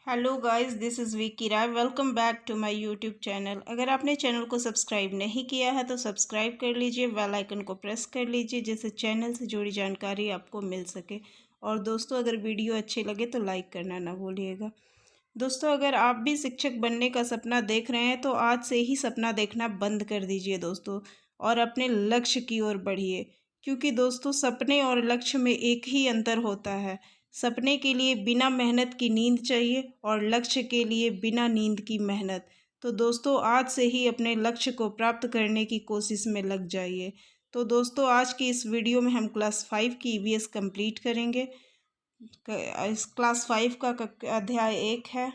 Hello guys, this is Vicky Rai. Welcome back to my YouTube channel. अगर आपने channel को subscribe नहीं किया है तो सब्सक्राइब कर लीजिए, बेल आइकन को प्रेस कर लीजिए जिससे चैनल से जुड़ी जानकारी आपको मिल सके। और दोस्तों, अगर वीडियो अच्छी लगे तो लाइक करना ना भूलिएगा। दोस्तों, अगर आप भी शिक्षक बनने का सपना देख रहे हैं तो आज से ही सपना देखना बंद कर दीजिए दोस्तों, और अपने लक्ष्य की ओर बढ़िए। क्योंकि दोस्तों, सपने और लक्ष्य में एक ही अंतर होता है। सपने के लिए बिना मेहनत की नींद चाहिए और लक्ष्य के लिए बिना नींद की मेहनत। तो दोस्तों, आज से ही अपने लक्ष्य को प्राप्त करने की कोशिश में लग जाइए। तो दोस्तों, आज की इस वीडियो में हम क्लास 5 की ईवीएस कंप्लीट करेंगे। इस क्लास 5 का अध्याय 1 है,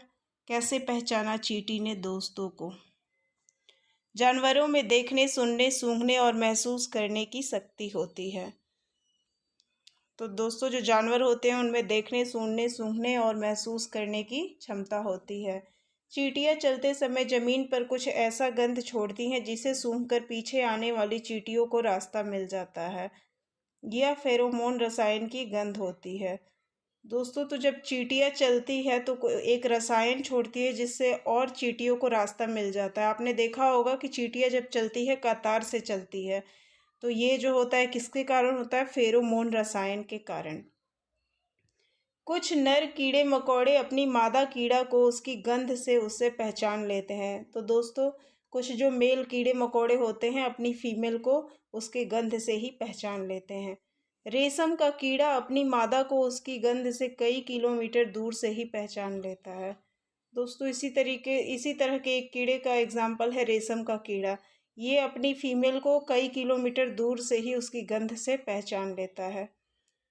कैसे पहचाना चींटी ने दोस्तों को। जानवरों में देखने, सुनने, सूंघने और महसूस करने की शक्ति होती है। तो दोस्तों, जो जानवर होते हैं उनमें देखने, सुनने, सूंघने और महसूस करने की क्षमता होती है। चींटियां चलते समय जमीन पर कुछ ऐसा गंध छोड़ती हैं जिसे सूंघकर पीछे आने वाली चींटियों को रास्ता मिल जाता है। यह फेरोमोन रसायन की गंध होती है। दोस्तों, तो जब चींटियां चलती है तो एक रसायन छोड़ती है जिससे और चींटियों को रास्ता मिल जाता है। आपने देखा होगा कि चींटियां जब चलती है कतार से चलती है, तो ये जो होता है किसके कारण होता है? फेरोमोन रसायन के कारण। कुछ नर कीड़े मकोड़े अपनी मादा कीड़ा को उसकी गंध से उससे पहचान लेते हैं। तो दोस्तों, कुछ जो मेल कीड़े मकोड़े होते हैं अपनी फीमेल को उसके गंध से ही पहचान लेते हैं। रेशम का कीड़ा अपनी मादा को उसकी गंध से कई किलोमीटर दूर से ही पहचान लेता है। दोस्तों, इसी तरह के एक कीड़े का एग्जाम्पल है रेशम का कीड़ा। ये अपनी फीमेल को कई किलोमीटर दूर से ही उसकी गंध से पहचान लेता है।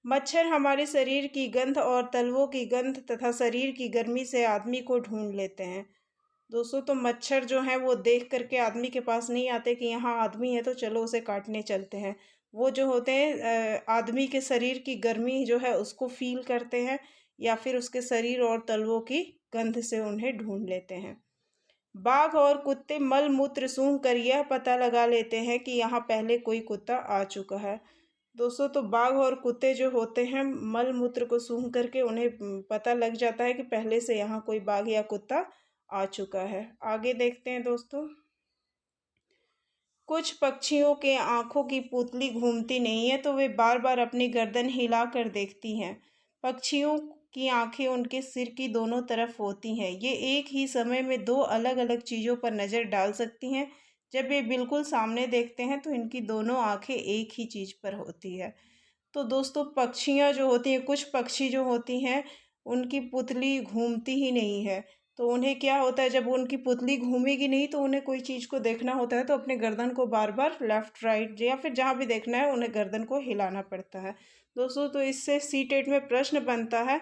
मच्छर हमारे शरीर की गंध और तलवों की गंध तथा शरीर की गर्मी से आदमी को ढूंढ लेते हैं। दोस्तों, तो मच्छर जो हैं वो देख करके आदमी के पास नहीं आते कि यहाँ आदमी है तो चलो उसे काटने चलते हैं। वो जो होते हैं आदमी के शरीर की गर्मी जो है उसको फील करते हैं, या फिर उसके शरीर और तलवों की गंध से उन्हें ढूंढ लेते हैं। बाघ और कुत्ते मल मूत्र सूंघ कर यह पता लगा लेते हैं कि यहाँ पहले कोई कुत्ता आ चुका है। दोस्तों, तो बाघ और कुत्ते जो होते हैं मल मूत्र को सूंघ करके उन्हें पता लग जाता है कि पहले से यहाँ कोई बाघ या कुत्ता आ चुका है। आगे देखते हैं दोस्तों। कुछ पक्षियों के आंखों की पुतली घूमती नहीं है तो वे बार बार अपनी गर्दन हिला कर देखती हैं। पक्षियों की आंखें उनके सिर की दोनों तरफ होती हैं। ये एक ही समय में दो अलग अलग चीज़ों पर नज़र डाल सकती हैं। जब ये बिल्कुल सामने देखते हैं तो इनकी दोनों आंखें एक ही चीज़ पर होती है। तो दोस्तों, पक्षियाँ जो होती हैं, कुछ पक्षी जो होती हैं उनकी पुतली घूमती ही नहीं है। तो उन्हें क्या होता है, जब उनकी पुतली घूमेगी नहीं तो उन्हें कोई चीज़ को देखना होता है तो अपने गर्दन को बार बार लेफ़्ट राइट या फिर जहाँ भी देखना है उन्हें गर्दन को हिलाना पड़ता है। दोस्तों, तो इससे सीटेट में प्रश्न बनता है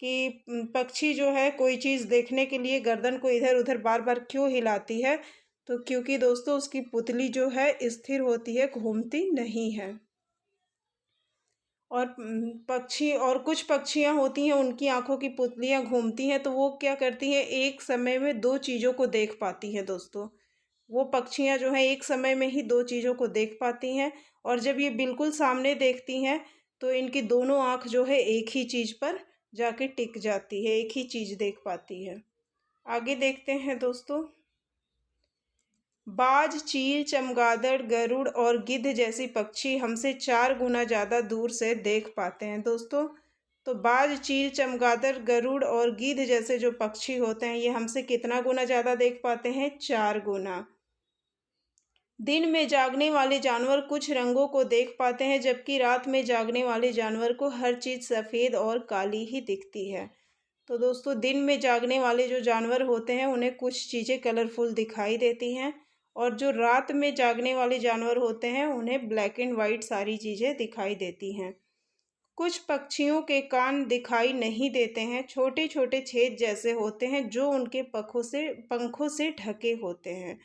कि पक्षी जो है कोई चीज़ देखने के लिए गर्दन को इधर उधर बार बार क्यों हिलाती है? तो क्योंकि दोस्तों उसकी पुतली जो है स्थिर होती है, घूमती नहीं है। और कुछ पक्षियाँ होती हैं उनकी आँखों की पुतलियाँ घूमती हैं तो वो क्या करती हैं, एक समय में दो चीज़ों को देख पाती हैं दोस्तों। वो पक्षियाँ जो हैं एक समय में ही दो चीज़ों को देख पाती हैं, और जब ये बिल्कुल सामने देखती हैं तो इनकी दोनों आँख जो है एक ही चीज़ पर जाके टिक जाती है, एक ही चीज़ देख पाती है। आगे देखते हैं दोस्तों। बाज, चील, चमगादड़, गरुड़ और गिद्ध जैसी पक्षी हमसे 4 गुना ज़्यादा दूर से देख पाते हैं दोस्तों। तो बाज, चील, चमगादड़, गरुड़ और गिद्ध जैसे जो पक्षी होते हैं ये हमसे कितना गुना ज़्यादा देख पाते हैं? 4 गुना। दिन में जागने वाले जानवर कुछ रंगों को देख पाते हैं जबकि रात में जागने वाले जानवर को हर चीज़ सफ़ेद और काली ही दिखती है। तो दोस्तों, दिन में जागने वाले जो जानवर होते हैं उन्हें कुछ चीज़ें कलरफुल दिखाई देती हैं, और जो रात में जागने वाले जानवर होते हैं उन्हें ब्लैक एंड वाइट सारी चीज़ें दिखाई देती हैं। कुछ पक्षियों के कान दिखाई नहीं देते हैं, छोटे छोटे छेद जैसे होते हैं जो उनके पंखों से ढके होते हैं।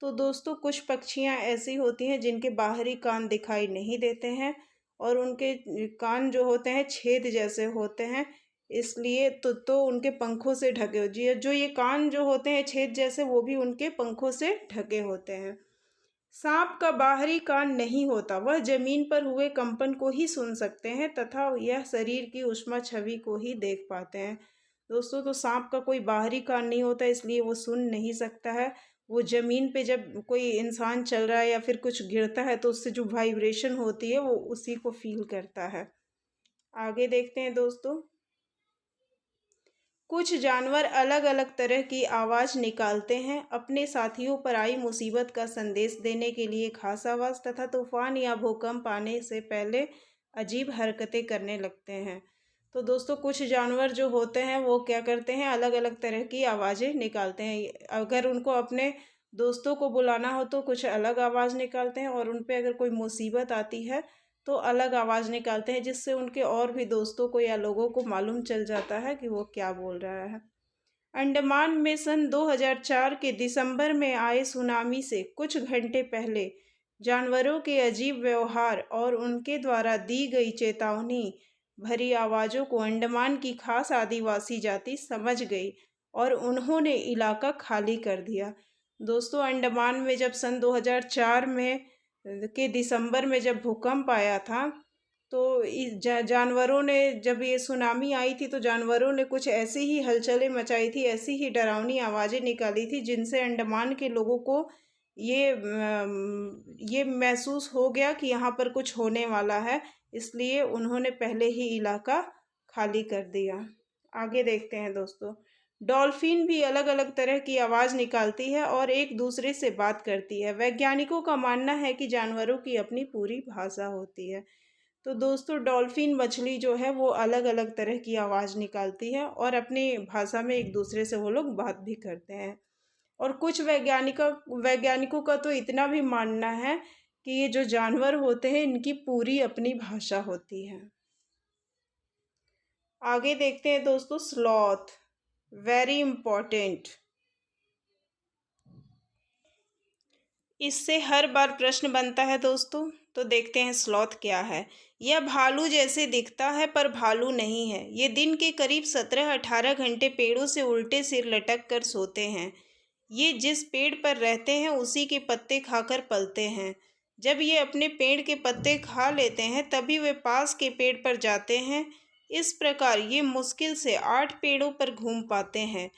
तो दोस्तों, कुछ पक्षियाँ ऐसी होती हैं जिनके बाहरी कान दिखाई नहीं देते हैं और उनके कान जो होते हैं छेद जैसे होते हैं, इसलिए तो उनके पंखों से ढके हो जी, जो ये कान जो होते हैं छेद जैसे वो भी उनके पंखों से ढके होते हैं। सांप का बाहरी कान नहीं होता, वह जमीन पर हुए कंपन को ही सुन सकते हैं तथा यह शरीर की ऊष्मा छवि को ही देख पाते हैं। दोस्तों तो सांप का कोई बाहरी कान नहीं होता, इसलिए वो सुन नहीं सकता है। वो ज़मीन पे जब कोई इंसान चल रहा है या फिर कुछ गिरता है तो उससे जो वाइब्रेशन होती है वो उसी को फील करता है। आगे देखते हैं दोस्तों। कुछ जानवर अलग अलग तरह की आवाज़ निकालते हैं। अपने साथियों पर आई मुसीबत का संदेश देने के लिए खास आवाज़ तथा तूफान या भूकंप आने से पहले अजीब हरकतें करने लगते हैं। तो दोस्तों कुछ जानवर जो होते हैं वो क्या करते हैं, अलग अलग तरह की आवाज़ें निकालते हैं। अगर उनको अपने दोस्तों को बुलाना हो तो कुछ अलग आवाज़ निकालते हैं, और उन पे अगर कोई मुसीबत आती है तो अलग आवाज़ निकालते हैं, जिससे उनके और भी दोस्तों को या लोगों को मालूम चल जाता है कि वो क्या बोल रहा है। अंडमान में सन 2004 के दिसंबर में आए सुनामी से कुछ घंटे पहले जानवरों के अजीब व्यवहार और उनके द्वारा दी गई चेतावनी भरी आवाज़ों को अंडमान की खास आदिवासी जाति समझ गई और उन्होंने इलाका खाली कर दिया। दोस्तों अंडमान में जब सन 2004 में के दिसंबर में जब भूकंप आया था तो इस जानवरों ने, जब ये सुनामी आई थी तो जानवरों ने कुछ ऐसी ही हलचलें मचाई थी, ऐसी ही डरावनी आवाज़ें निकाली थी जिनसे अंडमान के लोगों को ये महसूस हो गया कि यहाँ पर कुछ होने वाला है, इसलिए उन्होंने पहले ही इलाका खाली कर दिया। आगे देखते हैं दोस्तों। डॉल्फिन भी अलग अलग तरह की आवाज़ निकालती है और एक दूसरे से बात करती है। वैज्ञानिकों का मानना है कि जानवरों की अपनी पूरी भाषा होती है। तो दोस्तों डॉल्फिन मछली जो है वो अलग अलग तरह की आवाज़ निकालती है और अपनी भाषा में एक दूसरे से वो लोग बात भी करते हैं। और कुछ वैज्ञानिकों का तो इतना भी मानना है कि ये जो जानवर होते हैं इनकी पूरी अपनी भाषा होती है। आगे देखते हैं दोस्तों। Sloth, very important. इससे हर बार प्रश्न बनता है दोस्तों, तो देखते हैं स्लॉथ क्या है। यह भालू जैसे दिखता है पर भालू नहीं है। ये दिन के करीब 17-18 घंटे पेड़ों से उल्टे सिर लटक कर सोते हैं। ये जिस पेड़ पर रहते हैं उसी के पत्ते खाकर पलते हैं। जब ये अपने पेड़ के पत्ते खा लेते हैं तभी वे पास के पेड़ पर जाते हैं। इस प्रकार ये मुश्किल से 8 पेड़ों पर घूम पाते हैं,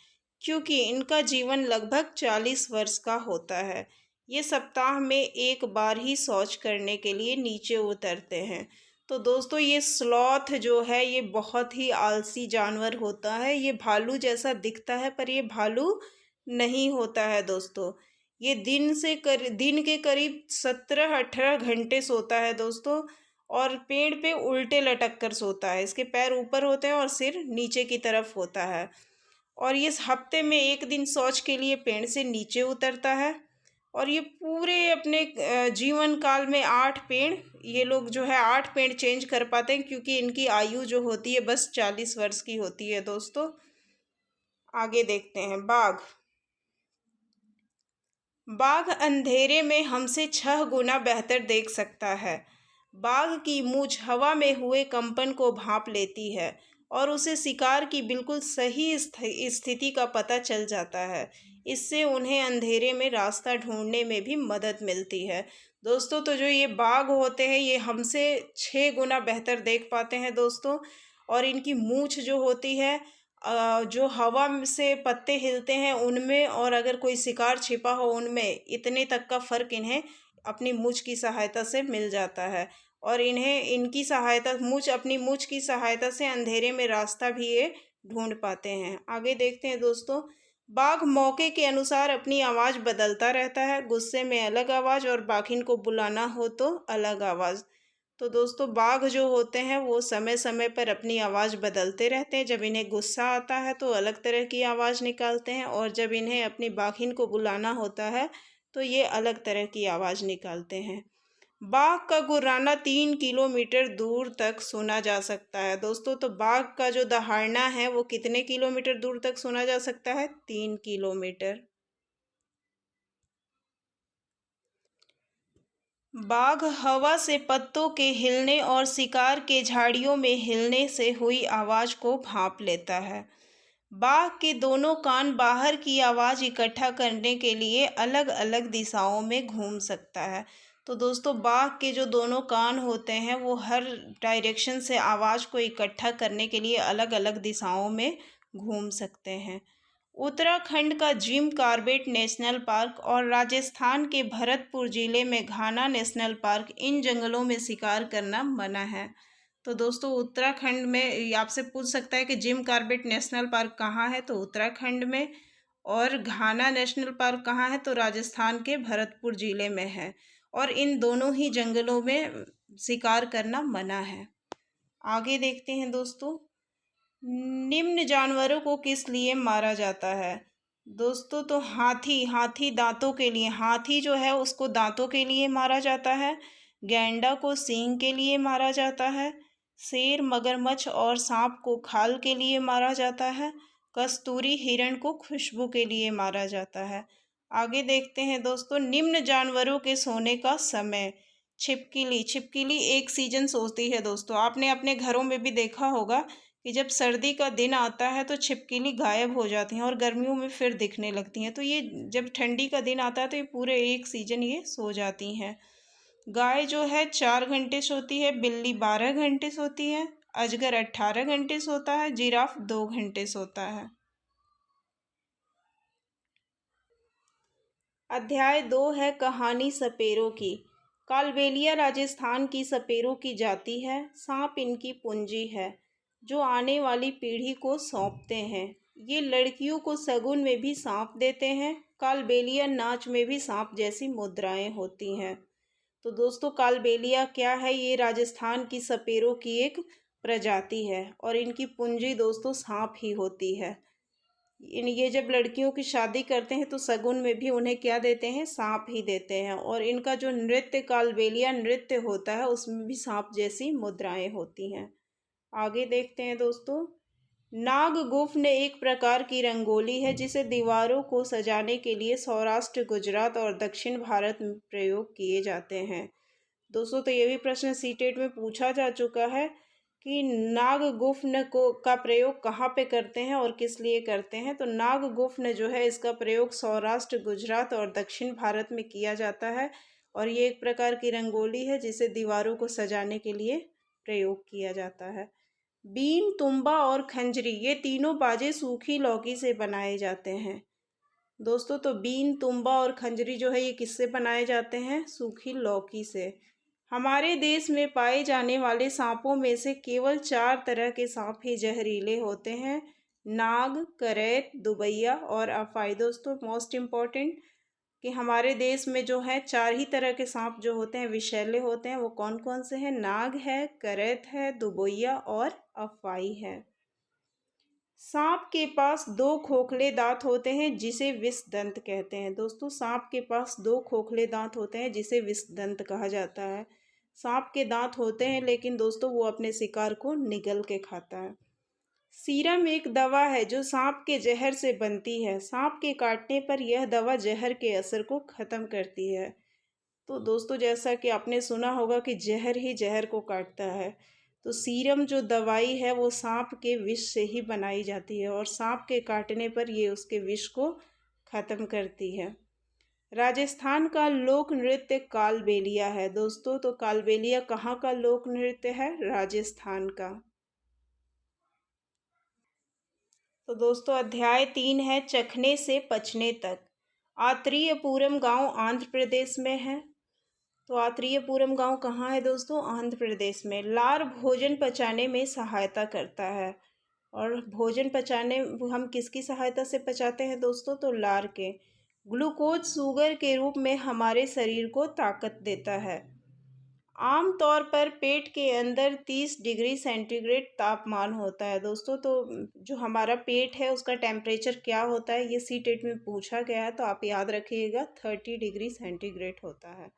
क्योंकि इनका जीवन लगभग 40 वर्ष का होता है। ये सप्ताह में एक बार ही शौच करने के लिए नीचे उतरते हैं। तो दोस्तों ये स्लॉथ जो है ये बहुत ही आलसी जानवर होता है। ये भालू जैसा दिखता है पर ये भालू नहीं होता है दोस्तों। ये दिन के करीब 17-18 घंटे सोता है दोस्तों, और पेड़ पे उल्टे लटक कर सोता है। इसके पैर ऊपर होते हैं और सिर नीचे की तरफ होता है। और ये हफ्ते में एक दिन शौच के लिए पेड़ से नीचे उतरता है। और ये पूरे अपने जीवन काल में 8 पेड़, ये लोग जो है 8 पेड़ चेंज कर पाते हैं, क्योंकि इनकी आयु जो होती है बस 40 वर्ष की होती है दोस्तों। आगे देखते हैं। बाघ अंधेरे में हमसे 6 गुना बेहतर देख सकता है। बाघ की मूंछ हवा में हुए कंपन को भांप लेती है और उसे शिकार की बिल्कुल सही स्थिति का पता चल जाता है। इससे उन्हें अंधेरे में रास्ता ढूंढने में भी मदद मिलती है। दोस्तों तो जो ये बाघ होते हैं ये हमसे 6 गुना बेहतर देख पाते हैं दोस्तों। और इनकी मूंछ जो होती है, जो हवा से पत्ते हिलते हैं उनमें, और अगर कोई शिकार छिपा हो उनमें, इतने तक का फ़र्क इन्हें अपनी मूंछ की सहायता से मिल जाता है। और इन्हें अपनी मूंछ की सहायता से अंधेरे में रास्ता भी ये ढूंढ पाते हैं। आगे देखते हैं दोस्तों। बाघ मौके के अनुसार अपनी आवाज़ बदलता रहता है। गुस्से में अलग आवाज़ और बाघिन को बुलाना हो तो अलग आवाज़। तो दोस्तों बाघ जो होते हैं वो समय समय पर अपनी आवाज़ बदलते रहते हैं। जब इन्हें गुस्सा आता है तो अलग तरह की आवाज़ निकालते हैं, और जब इन्हें अपनी बाघिन को बुलाना होता है तो ये अलग तरह की आवाज़ निकालते हैं। बाघ का गुर्राना 3 किलोमीटर दूर तक सुना जा सकता है दोस्तों। तो बाघ का जो दहाड़ना है वो कितने किलोमीटर दूर तक सुना जा सकता है? 3 किलोमीटर। बाघ हवा से पत्तों के हिलने और शिकार के झाड़ियों में हिलने से हुई आवाज़ को भांप लेता है। बाघ के दोनों कान बाहर की आवाज़ इकट्ठा करने के लिए अलग अलग दिशाओं में घूम सकता है। तो दोस्तों बाघ के जो दोनों कान होते हैं वो हर डायरेक्शन से आवाज़ को इकट्ठा करने के लिए अलग अलग दिशाओं में घूम सकते हैं। उत्तराखंड का जिम कॉर्बेट नेशनल पार्क और राजस्थान के भरतपुर जिले में घाना नेशनल पार्क, इन जंगलों में शिकार करना मना है। तो दोस्तों उत्तराखंड में ये आपसे पूछ सकता है कि जिम कॉर्बेट नेशनल पार्क कहाँ है, तो उत्तराखंड में, और घाना नेशनल पार्क कहाँ है, तो राजस्थान के भरतपुर जिले में है। और इन दोनों ही जंगलों में शिकार करना मना है। आगे देखते हैं दोस्तों, निम्न जानवरों को किस लिए मारा जाता है। दोस्तों तो हाथी दांतों के लिए, हाथी जो है उसको दांतों के लिए मारा जाता है। गैंडा को सींग के लिए मारा जाता है। शेर, मगरमच्छ और सांप को खाल के लिए मारा जाता है। कस्तूरी हिरण को खुशबू के लिए मारा जाता है। आगे देखते हैं दोस्तों, निम्न जानवरों के सोने का समय। छिपकली एक सीजन सोती है दोस्तों। आपने अपने घरों में भी देखा होगा कि जब सर्दी का दिन आता है तो छिपकली गायब हो जाती हैं और गर्मियों में फिर दिखने लगती हैं। तो ये जब ठंडी का दिन आता है तो ये पूरे एक सीजन ये सो जाती हैं। गाय जो है 4 घंटे सोती है, बिल्ली 12 घंटे सोती है, अजगर 18 घंटे सोता है, जिराफ 2 घंटे सोता है। अध्याय 2 है कहानी सपेरों की। कालबेलिया राजस्थान की सपेरों की जाति है। सांप इनकी पूंजी है जो आने वाली पीढ़ी को सौंपते हैं। ये लड़कियों को शगुन में भी सांप देते हैं। कालबेलिया नाच में भी सांप जैसी मुद्राएं होती हैं। तो दोस्तों कालबेलिया क्या है, ये राजस्थान की सपेरों की एक प्रजाति है और इनकी पूंजी दोस्तों सांप ही होती है। ये जब लड़कियों की शादी करते हैं तो शगुन में भी उन्हें क्या देते हैं, सांप ही देते हैं। और इनका जो नृत्य कालबेलिया नृत्य होता है उसमें भी सांप जैसी मुद्राएं होती हैं। आगे देखते हैं दोस्तों, नागगुफ्न एक प्रकार की रंगोली है जिसे दीवारों को सजाने के लिए सौराष्ट्र, गुजरात और दक्षिण भारत में प्रयोग किए जाते हैं। दोस्तों तो ये भी प्रश्न सीटेट में पूछा जा चुका है कि नागगुफ्न को का प्रयोग कहाँ पे करते हैं और किस लिए करते हैं। तो नागगुफ्न जो है इसका प्रयोग सौराष्ट्र, गुजरात और दक्षिण भारत में किया जाता है और ये एक प्रकार की रंगोली है जिसे दीवारों को सजाने के लिए प्रयोग किया जाता है। बीन, तुम्बा और खंजरी ये तीनों बाजे सूखी लौकी से बनाए जाते हैं। दोस्तों तो बीन, तुम्बा और खंजरी जो है ये किससे बनाए जाते हैं, सूखी लौकी से। हमारे देश में पाए जाने वाले सांपों में से केवल 4 तरह के सांप ही जहरीले होते हैं, नाग, करैत, दुबैया और अफाई। दोस्तों मोस्ट इम्पॉर्टेंट कि हमारे देश में जो है 4 ही तरह के सांप जो होते हैं विषैले होते हैं। वो कौन कौन से हैं, नाग है, करैत है, दुबैया और अफाई है। सांप के पास 2 खोखले दांत होते हैं जिसे विषदंत कहते हैं। दोस्तों सांप के पास 2 खोखले दांत होते हैं जिसे विषदंत कहा जाता है। सांप के दांत होते हैं लेकिन दोस्तों वो अपने शिकार को निगल के खाता है। सीरम एक दवा है जो सांप के जहर से बनती है। सांप के काटने पर यह दवा जहर के असर को ख़त्म करती है। तो दोस्तों जैसा कि आपने सुना होगा कि जहर ही जहर को काटता है, तो सीरम जो दवाई है वो सांप के विष से ही बनाई जाती है और सांप के काटने पर ये उसके विष को ख़त्म करती है। राजस्थान का लोक नृत्य कालबेलिया है। दोस्तों तो कालबेलिया कहाँ का लोक नृत्य है, राजस्थान का। तो दोस्तों अध्याय 3 है चखने से पचने तक। आत्रेयपुरम गांव आंध्र प्रदेश में है। तो आत्रेयपुरम गांव कहाँ है दोस्तों, आंध्र प्रदेश में। लार भोजन पचाने में सहायता करता है और भोजन पचाने हम किसकी सहायता से पचाते हैं दोस्तों, तो लार के। ग्लूकोज शुगर के रूप में हमारे शरीर को ताकत देता है। आमतौर पर पेट के अंदर 30 डिग्री सेंटीग्रेड तापमान होता है। दोस्तों तो जो हमारा पेट है उसका टेम्परेचर क्या होता है, ये सीटेट में पूछा गया है तो आप याद रखिएगा 30 डिग्री सेंटीग्रेड होता है।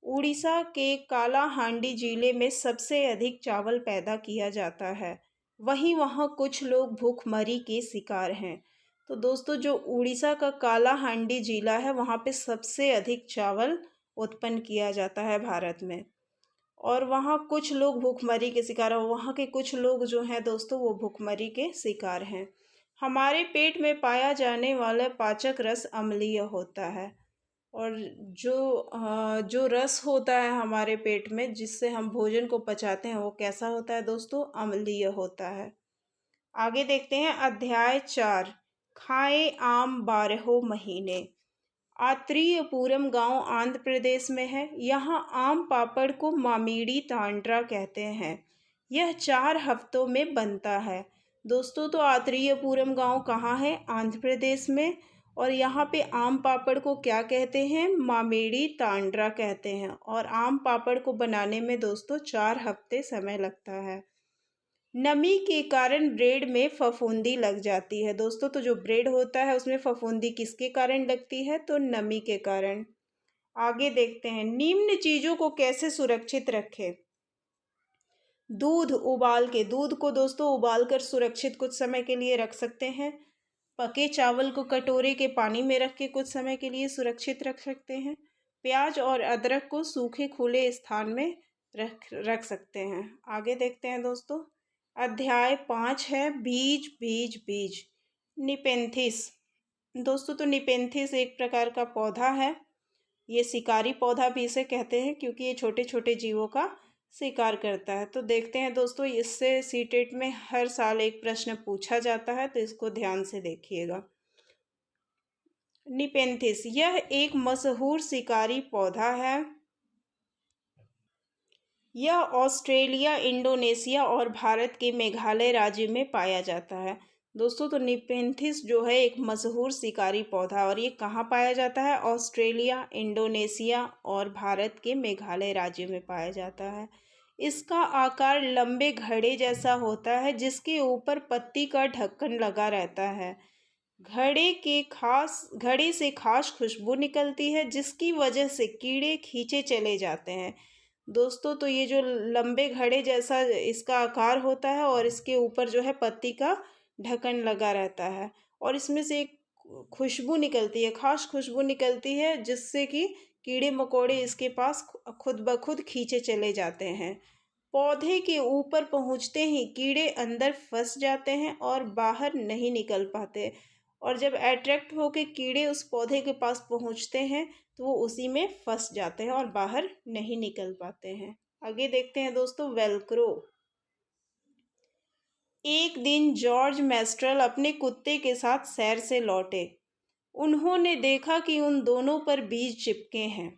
उड़ीसा के कालाहांडी जिले में सबसे अधिक चावल पैदा किया जाता है, वहीं वहाँ कुछ लोग भूखमरी के शिकार हैं। तो दोस्तों जो उड़ीसा का कालाहांडी जिला है वहाँ पे सबसे अधिक चावल उत्पन्न किया जाता है भारत में और वहाँ कुछ लोग भूखमरी के शिकार हैं। वहाँ के कुछ लोग जो हैं दोस्तों वो भूखमरी के शिकार हैं। हमारे पेट में पाया जाने वाला पाचक रस अम्लीय होता है और जो रस होता है हमारे पेट में जिससे हम भोजन को पचाते हैं वो कैसा होता है दोस्तों, अम्लीय होता है। आगे देखते हैं अध्याय 4, खाए आम 12 महीने। आत्रेयपुरम गांव आंध्र प्रदेश में है। यहाँ आम पापड़ को मामीडी तांड्रा कहते हैं। यह 4 हफ्तों में बनता है। दोस्तों, तो आत्रेयपुरम गांव कहाँ है? आंध्र प्रदेश में। और यहाँ पे आम पापड़ को क्या कहते हैं? मामीडी तांड्रा कहते हैं। और आम पापड़ को बनाने में दोस्तों 4 हफ्ते समय लगता है। नमी के कारण ब्रेड में फफूंदी लग जाती है। दोस्तों, तो जो ब्रेड होता है उसमें फफूंदी किसके कारण लगती है? तो नमी के कारण। आगे देखते हैं, निम्न चीजों को कैसे सुरक्षित रखें। दूध उबाल के, दूध को दोस्तों उबाल कर सुरक्षित कुछ समय के लिए रख सकते हैं। पके चावल को कटोरे के पानी में रख के कुछ समय के लिए सुरक्षित रख सकते हैं। प्याज और अदरक को सूखे खुले स्थान में रख सकते हैं। आगे देखते हैं दोस्तों, अध्याय 5 है बीज बीज बीज। निपेंथिस। दोस्तों, तो निपेंथिस एक प्रकार का पौधा है। ये शिकारी पौधा भी इसे कहते हैं क्योंकि ये छोटे छोटे जीवों का शिकार करता है। तो देखते हैं दोस्तों, इससे सीटेट में हर साल एक प्रश्न पूछा जाता है, तो इसको ध्यान से देखिएगा। निपेंथिस यह एक मशहूर शिकारी पौधा है। यह ऑस्ट्रेलिया, इंडोनेशिया और भारत के मेघालय राज्य में पाया जाता है। दोस्तों, तो निपेंथिस जो है एक मशहूर शिकारी पौधा, और ये कहाँ पाया जाता है? ऑस्ट्रेलिया, इंडोनेशिया और भारत के मेघालय राज्य में पाया जाता है। इसका आकार लंबे घड़े जैसा होता है, जिसके ऊपर पत्ती का ढक्कन लगा रहता है। घड़े से खास खुशबू निकलती है, जिसकी वजह से कीड़े खींचे चले जाते हैं। दोस्तों, तो ये जो लंबे घड़े जैसा इसका आकार होता है और इसके ऊपर जो है पत्ती का ढक्कन लगा रहता है, और इसमें से एक खुशबू निकलती है, खास खुशबू निकलती है, जिससे कि कीड़े मकोड़े इसके पास खुद ब खुद खींचे चले जाते हैं। पौधे के ऊपर पहुंचते ही कीड़े अंदर फंस जाते हैं और बाहर नहीं निकल पाते, और जब अट्रैक्ट होकर कीड़े उस पौधे के पास पहुंचते हैं तो वो उसी में फंस जाते हैं और बाहर नहीं निकल पाते हैं। आगे देखते हैं दोस्तों, वेलक्रो। एक दिन जॉर्ज मेस्ट्रल अपने कुत्ते के साथ सैर से लौटे। उन्होंने देखा कि उन दोनों पर बीज चिपके हैं।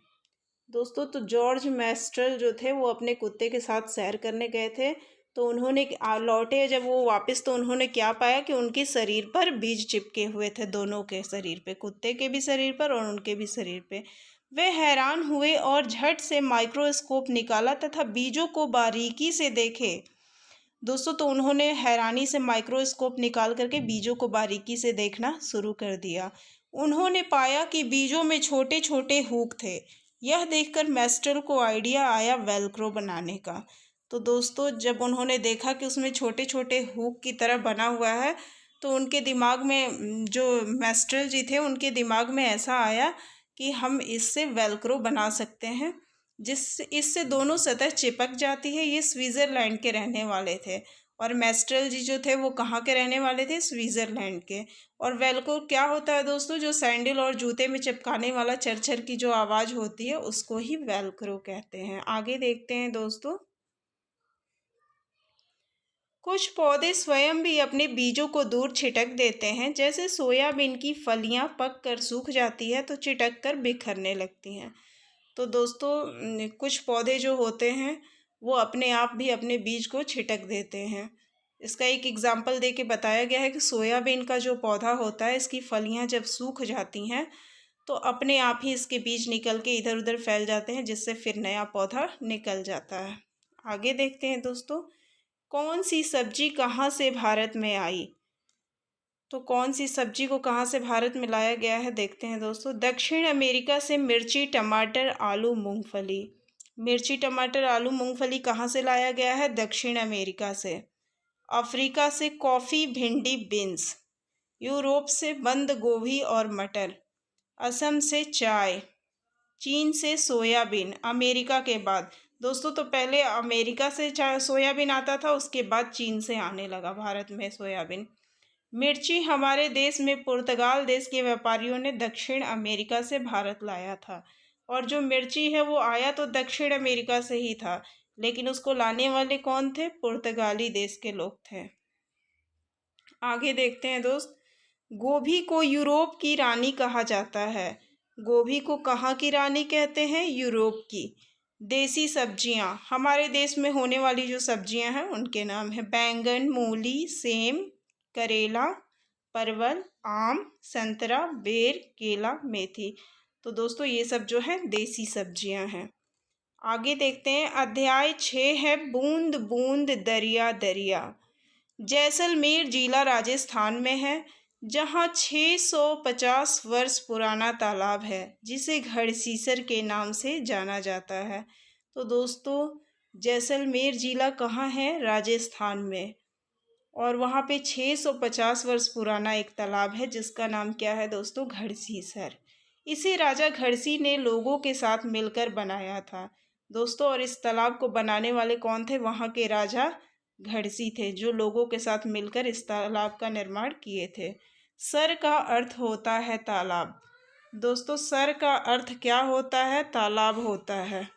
दोस्तों, तो जॉर्ज मेस्ट्रल जो थे वो अपने कुत्ते के साथ सैर करने गए थे, तो उन्होंने लौटे जब वो वापस, तो उन्होंने क्या पाया कि उनके शरीर पर बीज चिपके हुए थे, दोनों के शरीर पे, कुत्ते के भी शरीर पर और उनके भी शरीर पे। वे हैरान हुए और झट से माइक्रोस्कोप निकाला तथा बीजों को बारीकी से देखे। दोस्तों, तो उन्होंने हैरानी से माइक्रोस्कोप निकाल करके बीजों को बारीकी से देखना शुरू कर दिया। उन्होंने पाया कि बीजों में छोटे छोटे हुक थे। यह देखकर मेस्ट्रल को आइडिया आया वेलक्रो बनाने का। तो दोस्तों, जब उन्होंने देखा कि उसमें छोटे छोटे हुक की तरह बना हुआ है, तो उनके दिमाग में, जो मेस्ट्रल जी थे उनके दिमाग में ऐसा आया कि हम इससे वेलक्रो बना सकते हैं, इससे दोनों सतह चिपक जाती है। ये स्विट्ज़रलैंड के रहने वाले थे, और मेस्ट्रल जी जो थे वो कहाँ के रहने वाले थे? स्विट्ज़रलैंड के। और वेलक्रो क्या होता है दोस्तों? जो सैंडल और जूते में चिपकाने वाला चरचर की जो आवाज़ होती है उसको ही वेलक्रो कहते हैं। आगे देखते हैं दोस्तों, कुछ पौधे स्वयं भी अपने बीजों को दूर छिटक देते हैं। जैसे सोयाबीन की फलियां पक कर सूख जाती है तो छिटक कर बिखरने लगती हैं। तो दोस्तों, कुछ पौधे जो होते हैं वो अपने आप भी अपने बीज को छिटक देते हैं। इसका एक एग्जाम्पल दे के बताया गया है कि सोयाबीन का जो पौधा होता है, इसकी फलियां जब सूख जाती हैं तो अपने आप ही इसके बीज निकल के इधर उधर फैल जाते हैं, जिससे फिर नया पौधा निकल जाता है। आगे देखते हैं दोस्तों, कौन सी सब्जी कहाँ से भारत में आई? तो कौन सी सब्जी को कहाँ से भारत में लाया गया है, देखते हैं दोस्तों। दक्षिण अमेरिका से मिर्ची, टमाटर, आलू, मूंगफली। मिर्ची, टमाटर, आलू, मूंगफली कहाँ से लाया गया है? दक्षिण अमेरिका से। अफ्रीका से कॉफ़ी, भिंडी, बीन्स। यूरोप से बंद गोभी और मटर। असम से चाय। चीन से सोयाबीन। अमेरिका के बाद। दोस्तों, तो पहले अमेरिका से सोयाबीन आता था, उसके बाद चीन से आने लगा भारत में सोयाबीन। मिर्ची हमारे देश में पुर्तगाल देश के व्यापारियों ने दक्षिण अमेरिका से भारत लाया था, और जो मिर्ची है वो आया तो दक्षिण अमेरिका से ही था, लेकिन उसको लाने वाले कौन थे? पुर्तगाली देश के लोग थे। आगे देखते हैं दोस्त। गोभी को यूरोप की रानी कहा जाता है। गोभी को कहाँ की रानी कहते हैं? यूरोप की। देसी सब्जियां, हमारे देश में होने वाली जो सब्जियां हैं उनके नाम है बैंगन, मूली, सेम, करेला, परवल, आम, संतरा, बेर, केला, मेथी। तो दोस्तों ये सब जो है देसी सब्जियां हैं। आगे देखते हैं। अध्याय 6 है बूंद बूंद दरिया दरिया। जैसलमेर जिला राजस्थान में है, जहाँ 650 वर्ष पुराना तालाब है जिसे घड़सीसर के नाम से जाना जाता है। तो दोस्तों जैसलमेर जिला कहाँ है? राजस्थान में। और वहाँ पे 650 वर्ष पुराना एक तालाब है जिसका नाम क्या है दोस्तों? घड़सीसर। इसे राजा घड़सी ने लोगों के साथ मिलकर बनाया था दोस्तों। और इस तालाब को बनाने वाले कौन थे? वहाँ के राजा घड़सी थे, जो लोगों के साथ मिलकर इस तालाब का निर्माण किए थे। सर का अर्थ होता है तालाब। दोस्तों सर का अर्थ क्या होता है? तालाब होता है।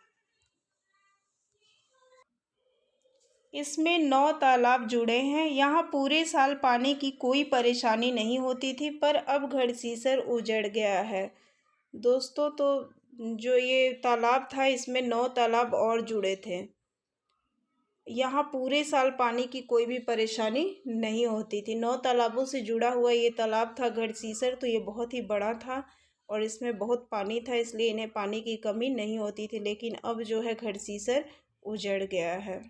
इसमें 9 तालाब जुड़े हैं। यहाँ पूरे साल पानी की कोई परेशानी नहीं होती थी, पर अब घड़सीसर उजड़ गया है दोस्तों। तो जो ये तालाब था इसमें 9 तालाब और जुड़े थे। यहाँ पूरे साल पानी की कोई भी परेशानी नहीं होती थी। 9 तालाबों से जुड़ा हुआ ये तालाब था घड़सीसर। तो ये बहुत ही बड़ा था और इसमें बहुत पानी था, इसलिए इन्हें पानी की कमी नहीं होती थी। लेकिन अब जो है घड़सीसर उजड़ गया है।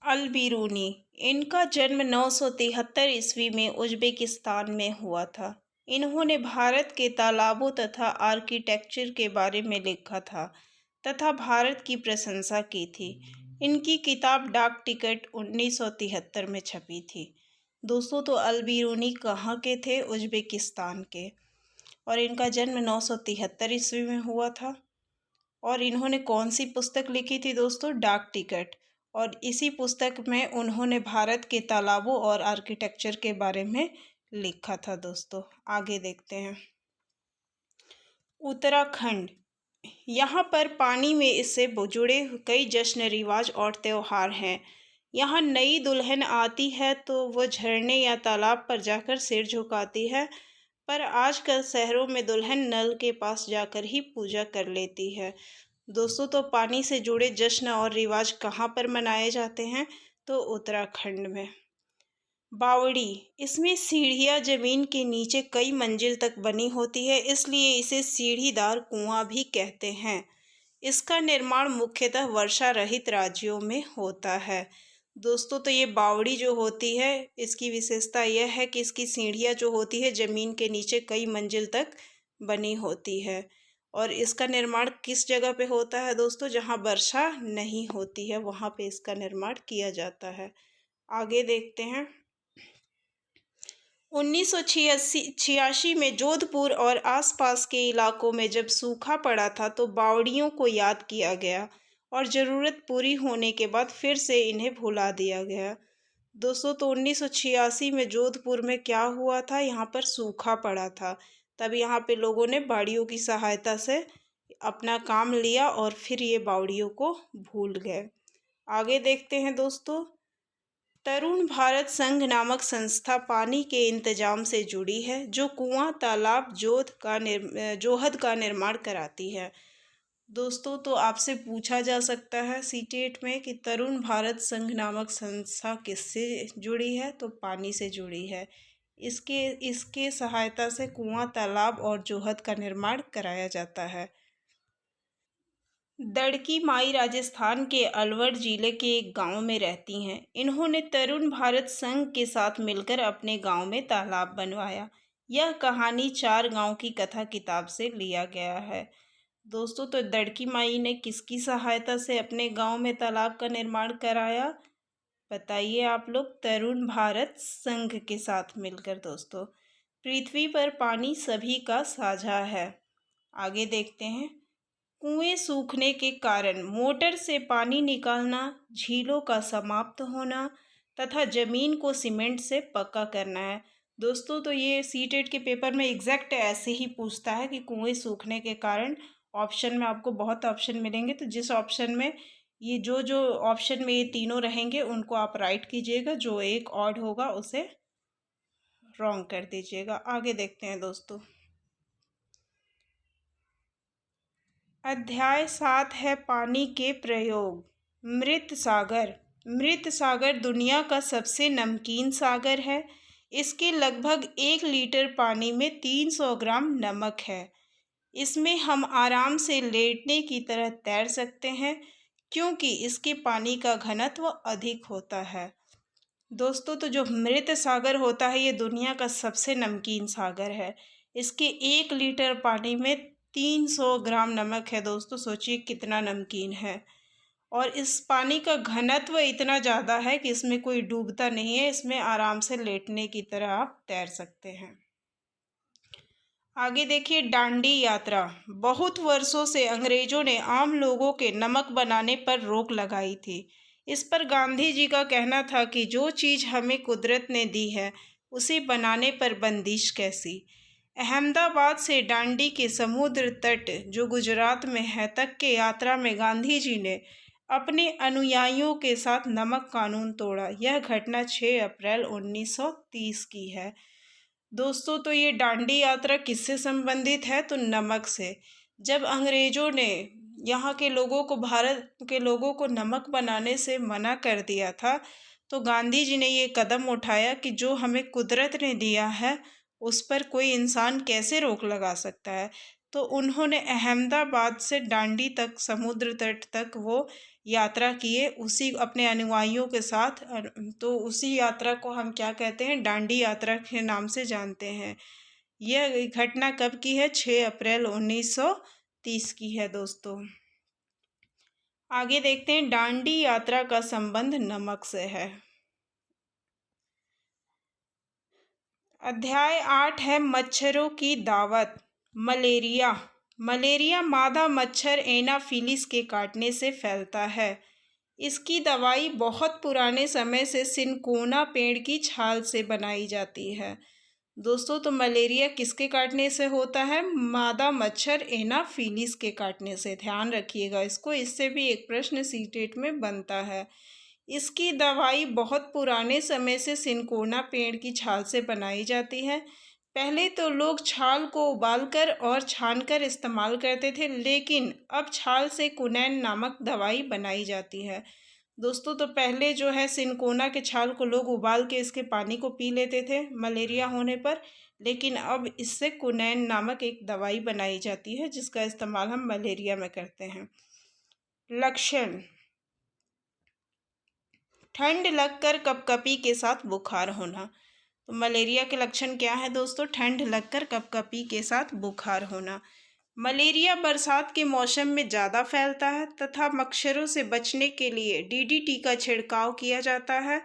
अल बिरूनी, इनका जन्म 973 ईस्वी में उज़्बेकिस्तान में हुआ था। इन्होंने भारत के तालाबों तथा आर्किटेक्चर के बारे में लिखा था तथा भारत की प्रशंसा की थी। इनकी किताब डाक टिकट 1973 में छपी थी दोस्तों। तो अल बिरूनी कहाँ के थे? उज़्बेकिस्तान के। और इनका जन्म 973 ईस्वी में हुआ था। और इन्होंने कौन सी पुस्तक लिखी थी दोस्तों? डाक टिकट। और इसी पुस्तक में उन्होंने भारत के तालाबों और आर्किटेक्चर के बारे में लिखा था दोस्तों। आगे देखते हैं। उत्तराखंड, यहाँ पर पानी में इससे जुड़े कई जश्न रिवाज और त्यौहार हैं। यहाँ नई दुल्हन आती है तो वह झरने या तालाब पर जाकर सिर झुकाती है, पर आजकल शहरों में दुल्हन नल के पास जाकर ही पूजा कर लेती है दोस्तों। तो पानी से जुड़े जश्न और रिवाज कहाँ पर मनाए जाते हैं? तो उत्तराखंड में। बावड़ी, इसमें सीढ़ियाँ जमीन के नीचे कई मंजिल तक बनी होती है, इसलिए इसे सीढ़ीदार कुआं भी कहते हैं। इसका निर्माण मुख्यतः वर्षा रहित राज्यों में होता है दोस्तों। तो ये बावड़ी जो होती है इसकी विशेषता यह है कि इसकी सीढ़ियाँ जो होती है ज़मीन के नीचे कई मंजिल तक बनी होती है। और इसका निर्माण किस जगह पे होता है दोस्तों? जहाँ वर्षा नहीं होती है वहाँ पे इसका निर्माण किया जाता है। आगे देखते हैं। 1986 में जोधपुर और आसपास के इलाकों में जब सूखा पड़ा था तो बावड़ियों को याद किया गया और ज़रूरत पूरी होने के बाद फिर से इन्हें भुला दिया गया दोस्तों। तो 1986 में जोधपुर में क्या हुआ था? यहाँ पर सूखा पड़ा था, तब यहाँ पे लोगों ने बावड़ियों की सहायता से अपना काम लिया और फिर ये बावड़ियों को भूल गए। आगे देखते हैं दोस्तों। तरुण भारत संघ नामक संस्था पानी के इंतजाम से जुड़ी है, जो कुआं, तालाब, जोहद का निर्माण कराती है दोस्तों। तो आपसे पूछा जा सकता है सीटेट में कि तरुण भारत संघ नामक संस्था किससे जुड़ी है? तो पानी से जुड़ी है। इसके सहायता से कुआं, तालाब और जोहद का निर्माण कराया जाता है। दड़की माई राजस्थान के अलवर जिले के एक गांव में रहती हैं। इन्होंने तरुण भारत संघ के साथ मिलकर अपने गांव में तालाब बनवाया। यह कहानी 4 गांव की कथा किताब से लिया गया है दोस्तों। तो दड़की माई ने किसकी सहायता से अपने गांव में तालाब का निर्माण कराया? बताइए आप लोग। तरुण भारत संघ के साथ मिलकर दोस्तों। पृथ्वी पर पानी सभी का साझा है। आगे देखते हैं। कुएं सूखने के कारण मोटर से पानी निकालना, झीलों का समाप्त होना तथा जमीन को सीमेंट से पक्का करना है दोस्तों। तो ये सीटेट के पेपर में एग्जैक्ट ऐसे ही पूछता है कि कुएं सूखने के कारण। ऑप्शन में आपको बहुत ऑप्शन मिलेंगे, तो जिस ऑप्शन में ये जो जो ऑप्शन में ये तीनों रहेंगे उनको आप राइट कीजिएगा, जो एक ऑड होगा उसे रॉन्ग कर दीजिएगा। आगे देखते हैं दोस्तों। अध्याय 7 है पानी के प्रयोग। मृत सागर। मृत सागर दुनिया का सबसे नमकीन सागर है। इसके लगभग 1 लीटर पानी में 300 ग्राम नमक है। इसमें हम आराम से लेटने की तरह तैर सकते हैं, क्योंकि इसके पानी का घनत्व अधिक होता है। दोस्तों, तो जो मृत सागर होता है ये दुनिया का सबसे नमकीन सागर है। इसके 1 लीटर पानी में 300 ग्राम नमक है। दोस्तों, सोचिए कितना नमकीन है। और इस पानी का घनत्व इतना ज़्यादा है कि इसमें कोई डूबता नहीं है, इसमें आराम से लेटने की तरह आप तैर सकते हैं। आगे देखिए, डांडी यात्रा। बहुत वर्षों से अंग्रेजों ने आम लोगों के नमक बनाने पर रोक लगाई थी। इस पर गांधी जी का कहना था कि जो चीज़ हमें कुदरत ने दी है उसे बनाने पर बंदिश कैसी। अहमदाबाद से डांडी के समुद्र तट जो गुजरात में है तक के यात्रा में गांधी जी ने अपने अनुयायियों के साथ नमक कानून तोड़ा। यह घटना 6 अप्रैल 1930 की है। दोस्तों, तो ये डांडी यात्रा किससे संबंधित है? तो नमक से। जब अंग्रेजों ने यहाँ के लोगों को, भारत के लोगों को नमक बनाने से मना कर दिया था, तो गांधी जी ने ये कदम उठाया कि जो हमें कुदरत ने दिया है उस पर कोई इंसान कैसे रोक लगा सकता है। तो उन्होंने अहमदाबाद से डांडी तक, समुद्र तट तक वो यात्रा किए उसी अपने अनुयायियों के साथ। तो उसी यात्रा को हम क्या कहते हैं? डांडी यात्रा के नाम से जानते हैं। यह घटना कब की है? 6 अप्रैल 1930 की है दोस्तों। आगे देखते हैं, डांडी यात्रा का संबंध नमक से है। अध्याय 8 है मच्छरों की दावत। मलेरिया। मलेरिया मादा मच्छर एनाफिलिस के काटने से फैलता है। इसकी दवाई बहुत पुराने समय से सिनकोना पेड़ की छाल से बनाई जाती है। दोस्तों, तो मलेरिया किसके काटने से होता है? मादा मच्छर एनाफिलिस के काटने से। ध्यान रखिएगा इसको, इससे भी एक प्रश्न सीटेट में बनता है। इसकी दवाई बहुत पुराने समय से सिनकोना पेड़ की छाल से बनाई जाती है। पहले तो लोग छाल को उबालकर और छानकर इस्तेमाल करते थे, लेकिन अब छाल से कुनैन नामक दवाई बनाई जाती है। दोस्तों, तो पहले जो है सिनकोना के छाल को लोग उबाल के इसके पानी को पी लेते थे मलेरिया होने पर, लेकिन अब इससे कुनैन नामक एक दवाई बनाई जाती है जिसका इस्तेमाल हम मलेरिया में करते हैं। लक्षण। ठंड लगकर कपकपी के साथ बुखार होना। तो मलेरिया के लक्षण क्या है दोस्तों? ठंड लगकर कपकपी के साथ बुखार होना। मलेरिया बरसात के मौसम में ज़्यादा फैलता है तथा मच्छरों से बचने के लिए डीडीटी का छिड़काव किया जाता है।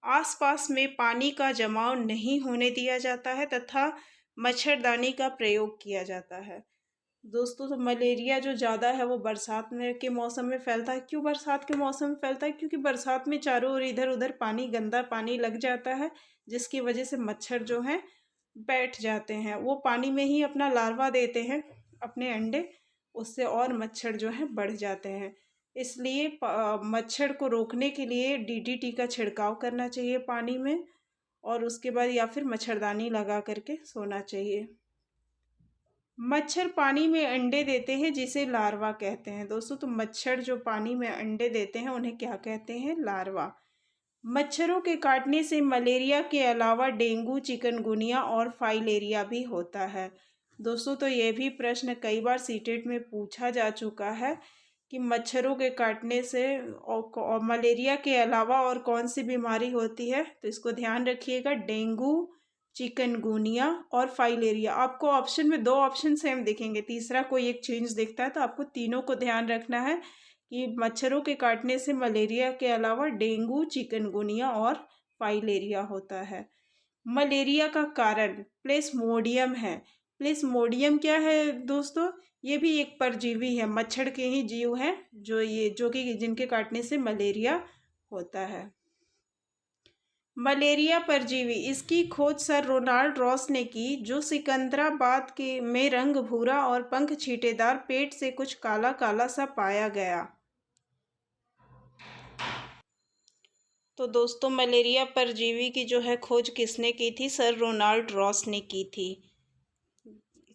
आसपास में पानी का जमाव नहीं होने दिया जाता है तथा मच्छरदानी का प्रयोग किया जाता है। दोस्तों, तो मलेरिया जो ज़्यादा है वो बरसात में के मौसम में फैलता है। क्यों बरसात के मौसम में फैलता है? क्योंकि बरसात में चारों ओर इधर उधर पानी, गंदा पानी लग जाता है, जिसकी वजह से मच्छर जो हैं बैठ जाते हैं। वो पानी में ही अपना लार्वा देते हैं, अपने अंडे, उससे और मच्छर जो हैं बढ़ जाते हैं। इसलिए मच्छर को रोकने के लिए डीडीटी का छिड़काव करना चाहिए पानी में, और उसके बाद या फिर मच्छरदानी लगा करके सोना चाहिए। मच्छर पानी में अंडे देते हैं जिसे लार्वा कहते हैं। दोस्तों, तो मच्छर जो पानी में अंडे देते हैं उन्हें क्या कहते हैं? लार्वा। मच्छरों के काटने से मलेरिया के अलावा डेंगू, चिकनगुनिया और फाइलेरिया भी होता है। दोस्तों, तो ये भी प्रश्न कई बार सीटेट में पूछा जा चुका है कि मच्छरों के काटने से और मलेरिया के अलावा और कौन सी बीमारी होती है। तो इसको ध्यान रखिएगा, डेंगू, चिकनगुनिया और फाइलेरिया। आपको ऑप्शन में 2 ऑप्शन सेम दिखेंगे, तीसरा कोई एक चेंज दिखता है, तो आपको तीनों को ध्यान रखना है कि मच्छरों के काटने से मलेरिया के अलावा डेंगू, चिकनगुनिया और फाइलेरिया होता है। मलेरिया का कारण प्लेस्मोडियम है। प्लेस्मोडियम क्या है दोस्तों? ये भी एक परजीवी है, मच्छर के ही जीव हैं जो कि जिनके काटने से मलेरिया होता है। मलेरिया परजीवी, इसकी खोज सर रोनाल्ड रॉस ने की, जो सिकंदराबाद के में रंग भूरा और पंख छींटेदार, पेट से कुछ काला काला सा पाया गया। तो दोस्तों मलेरिया परजीवी की जो है खोज किसने की थी? सर रोनाल्ड रॉस ने की थी।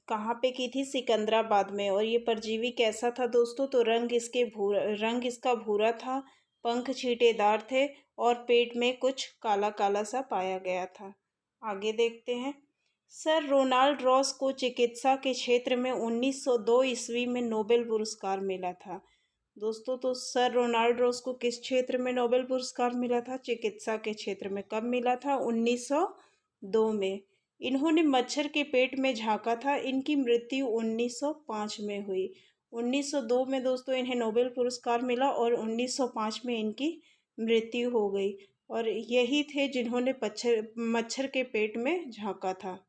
कहाँ पे की थी? सिकंदराबाद में। और ये परजीवी कैसा था दोस्तों? तो रंग इसका भूरा था, पंख छींटेदार थे और पेट में कुछ काला काला सा पाया गया था। आगे देखते हैं। सर रोनाल्ड रॉस को चिकित्सा के क्षेत्र में 1902 ईस्वी में नोबेल पुरस्कार मिला था। दोस्तों तो सर रोनाल्ड रॉस को किस क्षेत्र में नोबेल पुरस्कार मिला था? चिकित्सा के क्षेत्र में। कब मिला था? 1902 में। इन्होंने मच्छर के पेट में झांका था। इनकी मृत्यु 1905 में हुई। 1902 में दोस्तों इन्हें नोबेल पुरस्कार मिला और 1905 में इनकी मृत्यु हो गई। और यही थे जिन्होंने मच्छर के पेट में झांका था।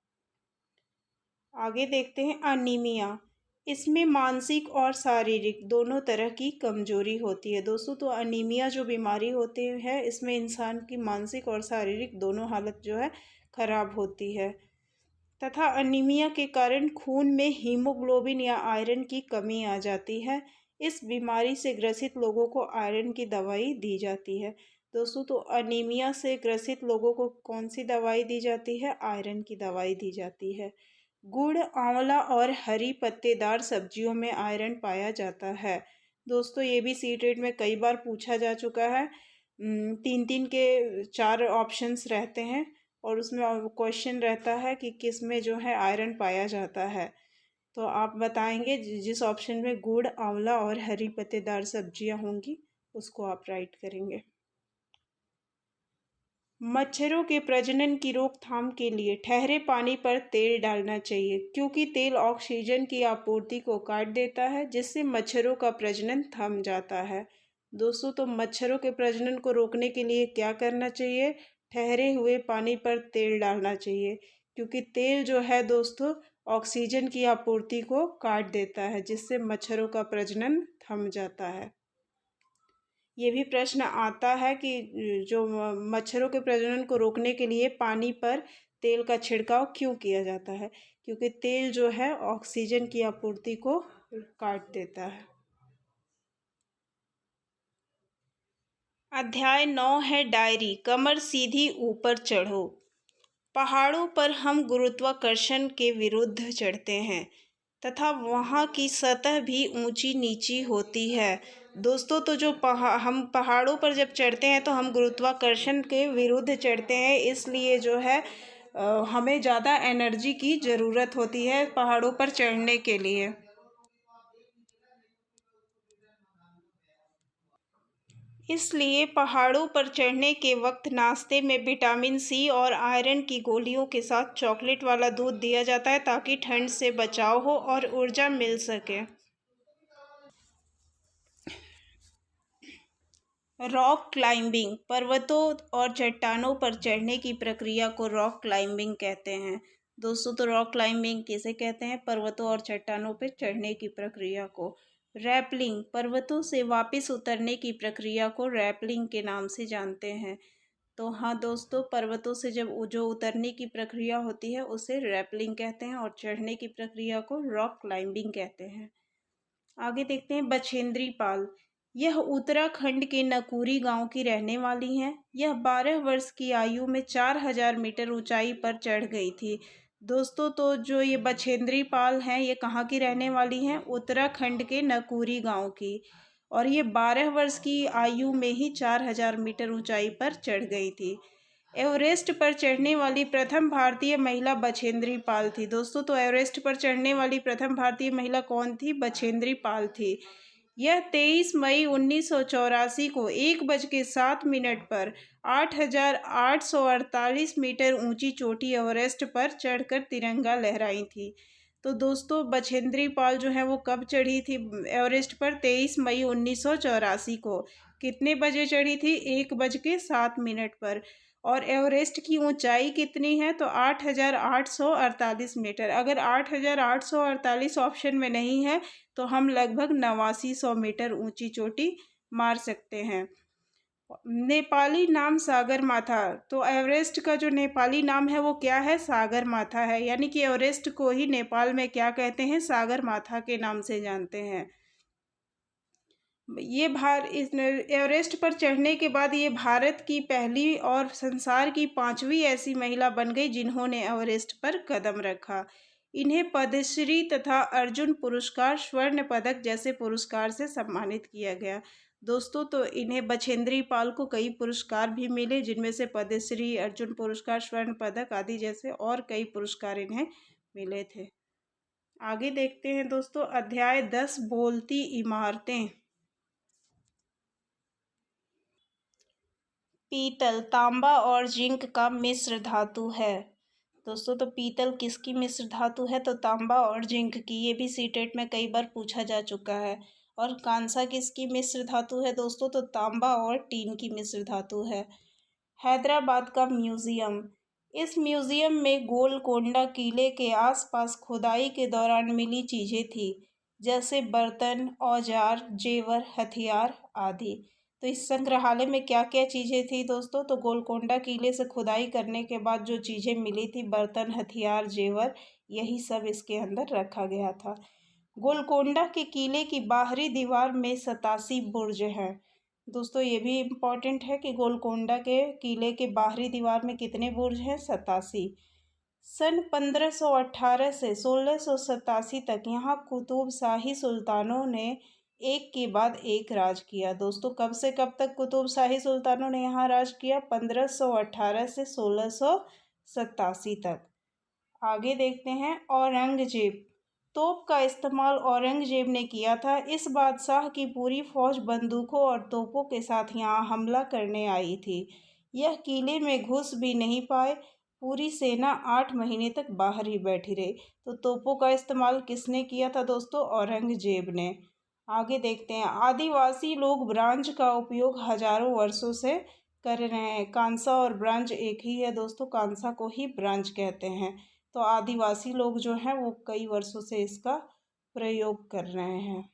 आगे देखते हैं। अनीमिया, इसमें मानसिक और शारीरिक दोनों तरह की कमजोरी होती है। दोस्तों तो अनीमिया जो बीमारी होती है इसमें इंसान की मानसिक और शारीरिक दोनों हालत जो है खराब होती है तथा अनीमिया के कारण खून में हीमोग्लोबिन या आयरन की कमी आ जाती है। इस बीमारी से ग्रसित लोगों को आयरन की दवाई दी जाती है। दोस्तों तो अनीमिया से ग्रसित लोगों को कौन सी दवाई दी जाती है? आयरन की दवाई दी जाती है। गुड़, आंवला और हरी पत्तेदार सब्जियों में आयरन पाया जाता है। दोस्तों ये भी सीटेट में कई बार पूछा जा चुका है। 3-3 के 4 ऑप्शंस रहते हैं और उसमें क्वेश्चन रहता है कि किस में जो है आयरन पाया जाता है। तो आप बताएंगे जिस ऑप्शन में गुड़, आंवला और हरी पत्तेदार सब्जियां होंगी उसको आप राइट करेंगे। मच्छरों के प्रजनन की रोकथाम के लिए ठहरे पानी पर तेल डालना चाहिए क्योंकि तेल ऑक्सीजन की आपूर्ति को काट देता है जिससे मच्छरों का प्रजनन थम जाता है। दोस्तों तो मच्छरों के प्रजनन को रोकने के लिए क्या करना चाहिए? ठहरे हुए पानी पर तेल डालना चाहिए क्योंकि तेल जो है दोस्तों ऑक्सीजन की आपूर्ति को काट देता है जिससे मच्छरों का प्रजनन थम जाता है। ये भी प्रश्न आता है कि जो मच्छरों के प्रजनन को रोकने के लिए पानी पर तेल का छिड़काव क्यों किया जाता है? क्योंकि तेल जो है ऑक्सीजन की आपूर्ति को काट देता है। अध्याय 9 है डायरी। कमर सीधी ऊपर चढ़ो। पहाड़ों पर हम गुरुत्वाकर्षण के विरुद्ध चढ़ते हैं तथा वहाँ की सतह भी ऊंची नीची होती है। दोस्तों तो जो हम पहाड़ों पर जब चढ़ते हैं तो हम गुरुत्वाकर्षण के विरुद्ध चढ़ते हैं, इसलिए जो है हमें ज़्यादा एनर्जी की ज़रूरत होती है पहाड़ों पर चढ़ने के लिए। इसलिए पहाड़ों पर चढ़ने के वक्त नाश्ते में विटामिन सी और आयरन की गोलियों के साथ चॉकलेट वाला दूध दिया जाता है ताकि ठंड से बचाव हो और ऊर्जा मिल सके। रॉक क्लाइंबिंग, पर्वतों और चट्टानों पर चढ़ने की प्रक्रिया को रॉक क्लाइंबिंग कहते हैं। दोस्तों तो रॉक क्लाइंबिंग किसे कहते हैं? पर्वतों और चट्टानों पर चढ़ने की प्रक्रिया को। रैपलिंग, पर्वतों से वापस उतरने की प्रक्रिया को रैपलिंग के नाम से जानते हैं। तो हाँ दोस्तों, पर्वतों से जब जो उतरने की प्रक्रिया होती है उसे रैपलिंग कहते हैं और चढ़ने की प्रक्रिया को रॉक क्लाइंबिंग कहते हैं। आगे देखते हैं। बछेंद्री पाल, यह उत्तराखंड के नकुरी गांव की रहने वाली हैं। यह 12 वर्ष की आयु में 4000 मीटर ऊंचाई पर चढ़ गई थी। दोस्तों तो जो ये बछेंद्री पाल हैं ये कहाँ की रहने वाली हैं? उत्तराखंड के नकुरी गांव की। और ये 12 वर्ष की आयु में ही 4000 मीटर ऊंचाई पर चढ़ गई थी। एवरेस्ट पर चढ़ने वाली प्रथम भारतीय महिला बछेंद्री पाल थी। दोस्तों तो एवरेस्ट पर चढ़ने वाली प्रथम भारतीय महिला कौन थी? बछेंद्री पाल थी। यह 23 मई 1984 को 1:07 पर 8848 मीटर ऊंची चोटी एवरेस्ट पर चढ़कर तिरंगा लहराई थी। तो दोस्तों बछेंद्री पाल जो है वो कब चढ़ी थी एवरेस्ट पर? 23 मई 1984 को। कितने बजे चढ़ी थी? 1:07 पर। और एवरेस्ट की ऊंचाई कितनी है? तो 8848 मीटर। अगर 8848 ऑप्शन में नहीं है तो हम लगभग 8900 मीटर ऊंची चोटी मार सकते हैं। नेपाली नाम सागर माथा, तो एवरेस्ट का जो नेपाली नाम है वो क्या है? सागर माथा है। यानी कि एवरेस्ट को ही नेपाल में क्या कहते हैं? सागर माथा के नाम से जानते हैं। ये इस एवरेस्ट पर चढ़ने के बाद ये भारत की पहली और संसार की 5वीं ऐसी महिला बन गई जिन्होंने एवरेस्ट पर कदम रखा। इन्हें पद्मश्री तथा अर्जुन पुरस्कार, स्वर्ण पदक जैसे पुरस्कार से सम्मानित किया गया। दोस्तों, तो इन्हें बछेंद्री पाल को कई पुरस्कार भी मिले, जिनमें से पद्मश्री, अर्जुन पुरस्कार, स्वर्ण पदक आदि जैसे और कई पुरस्कार इन्हें मिले थे। आगे देखते हैं दोस्तों, अध्याय 10 बोलती इमारतें। पीतल, तांबा और जिंक का मिश्र धातु है। दोस्तों, तो पीतल किसकी मिश्र धातु है? तो तांबा और जिंक की। ये भी सीटेट में कई बार पूछा जा चुका है। और कांसा किसकी मिश्र धातु है दोस्तों? तो तांबा और टीन की मिश्र धातु है। हैदराबाद का म्यूजियम। इस म्यूजियम में गोलकोंडा किले के आसपास खुदाई के दौरान मिली चीजें थी, जैसे बर्तन, औजार, जेवर, हथियार आदि। तो इस संग्रहालय में क्या क्या चीज़ें थी दोस्तों? तो गोलकोंडा किले से खुदाई करने के बाद जो चीज़ें मिली थी, बर्तन, हथियार, जेवर, यही सब इसके अंदर रखा गया था। गोलकोंडा के किले की बाहरी दीवार में 87 बुर्ज हैं। दोस्तों, ये भी इम्पॉर्टेंट है कि गोलकोंडा के किले के बाहरी दीवार में कितने बुर्ज हैं? 87। सन 1518 से 1687 तक यहाँ कुतुब शाही सुल्तानों ने एक के बाद एक राज किया। दोस्तों, कब से कब तक कुतुब शाही सुल्तानों ने यहाँ राज किया? 1518 से 1687 तक। आगे देखते हैं, औरंगजेब। तोप का इस्तेमाल औरंगजेब ने किया था। इस बादशाह की पूरी फौज बंदूकों और तोपों के साथ यहाँ हमला करने आई थी। यह किले में घुस भी नहीं पाए। पूरी सेना 8 महीने तक बाहर ही बैठी रही। तो तोपों का इस्तेमाल किसने किया था दोस्तों? औरंगजेब ने। आगे देखते हैं, आदिवासी लोग ब्रांज का उपयोग हजारों वर्षों से कर रहे हैं। कांसा और ब्रांज एक ही है दोस्तों, कांसा को ही ब्रांज कहते हैं। तो आदिवासी लोग जो हैं वो कई वर्षों से इसका प्रयोग कर रहे हैं।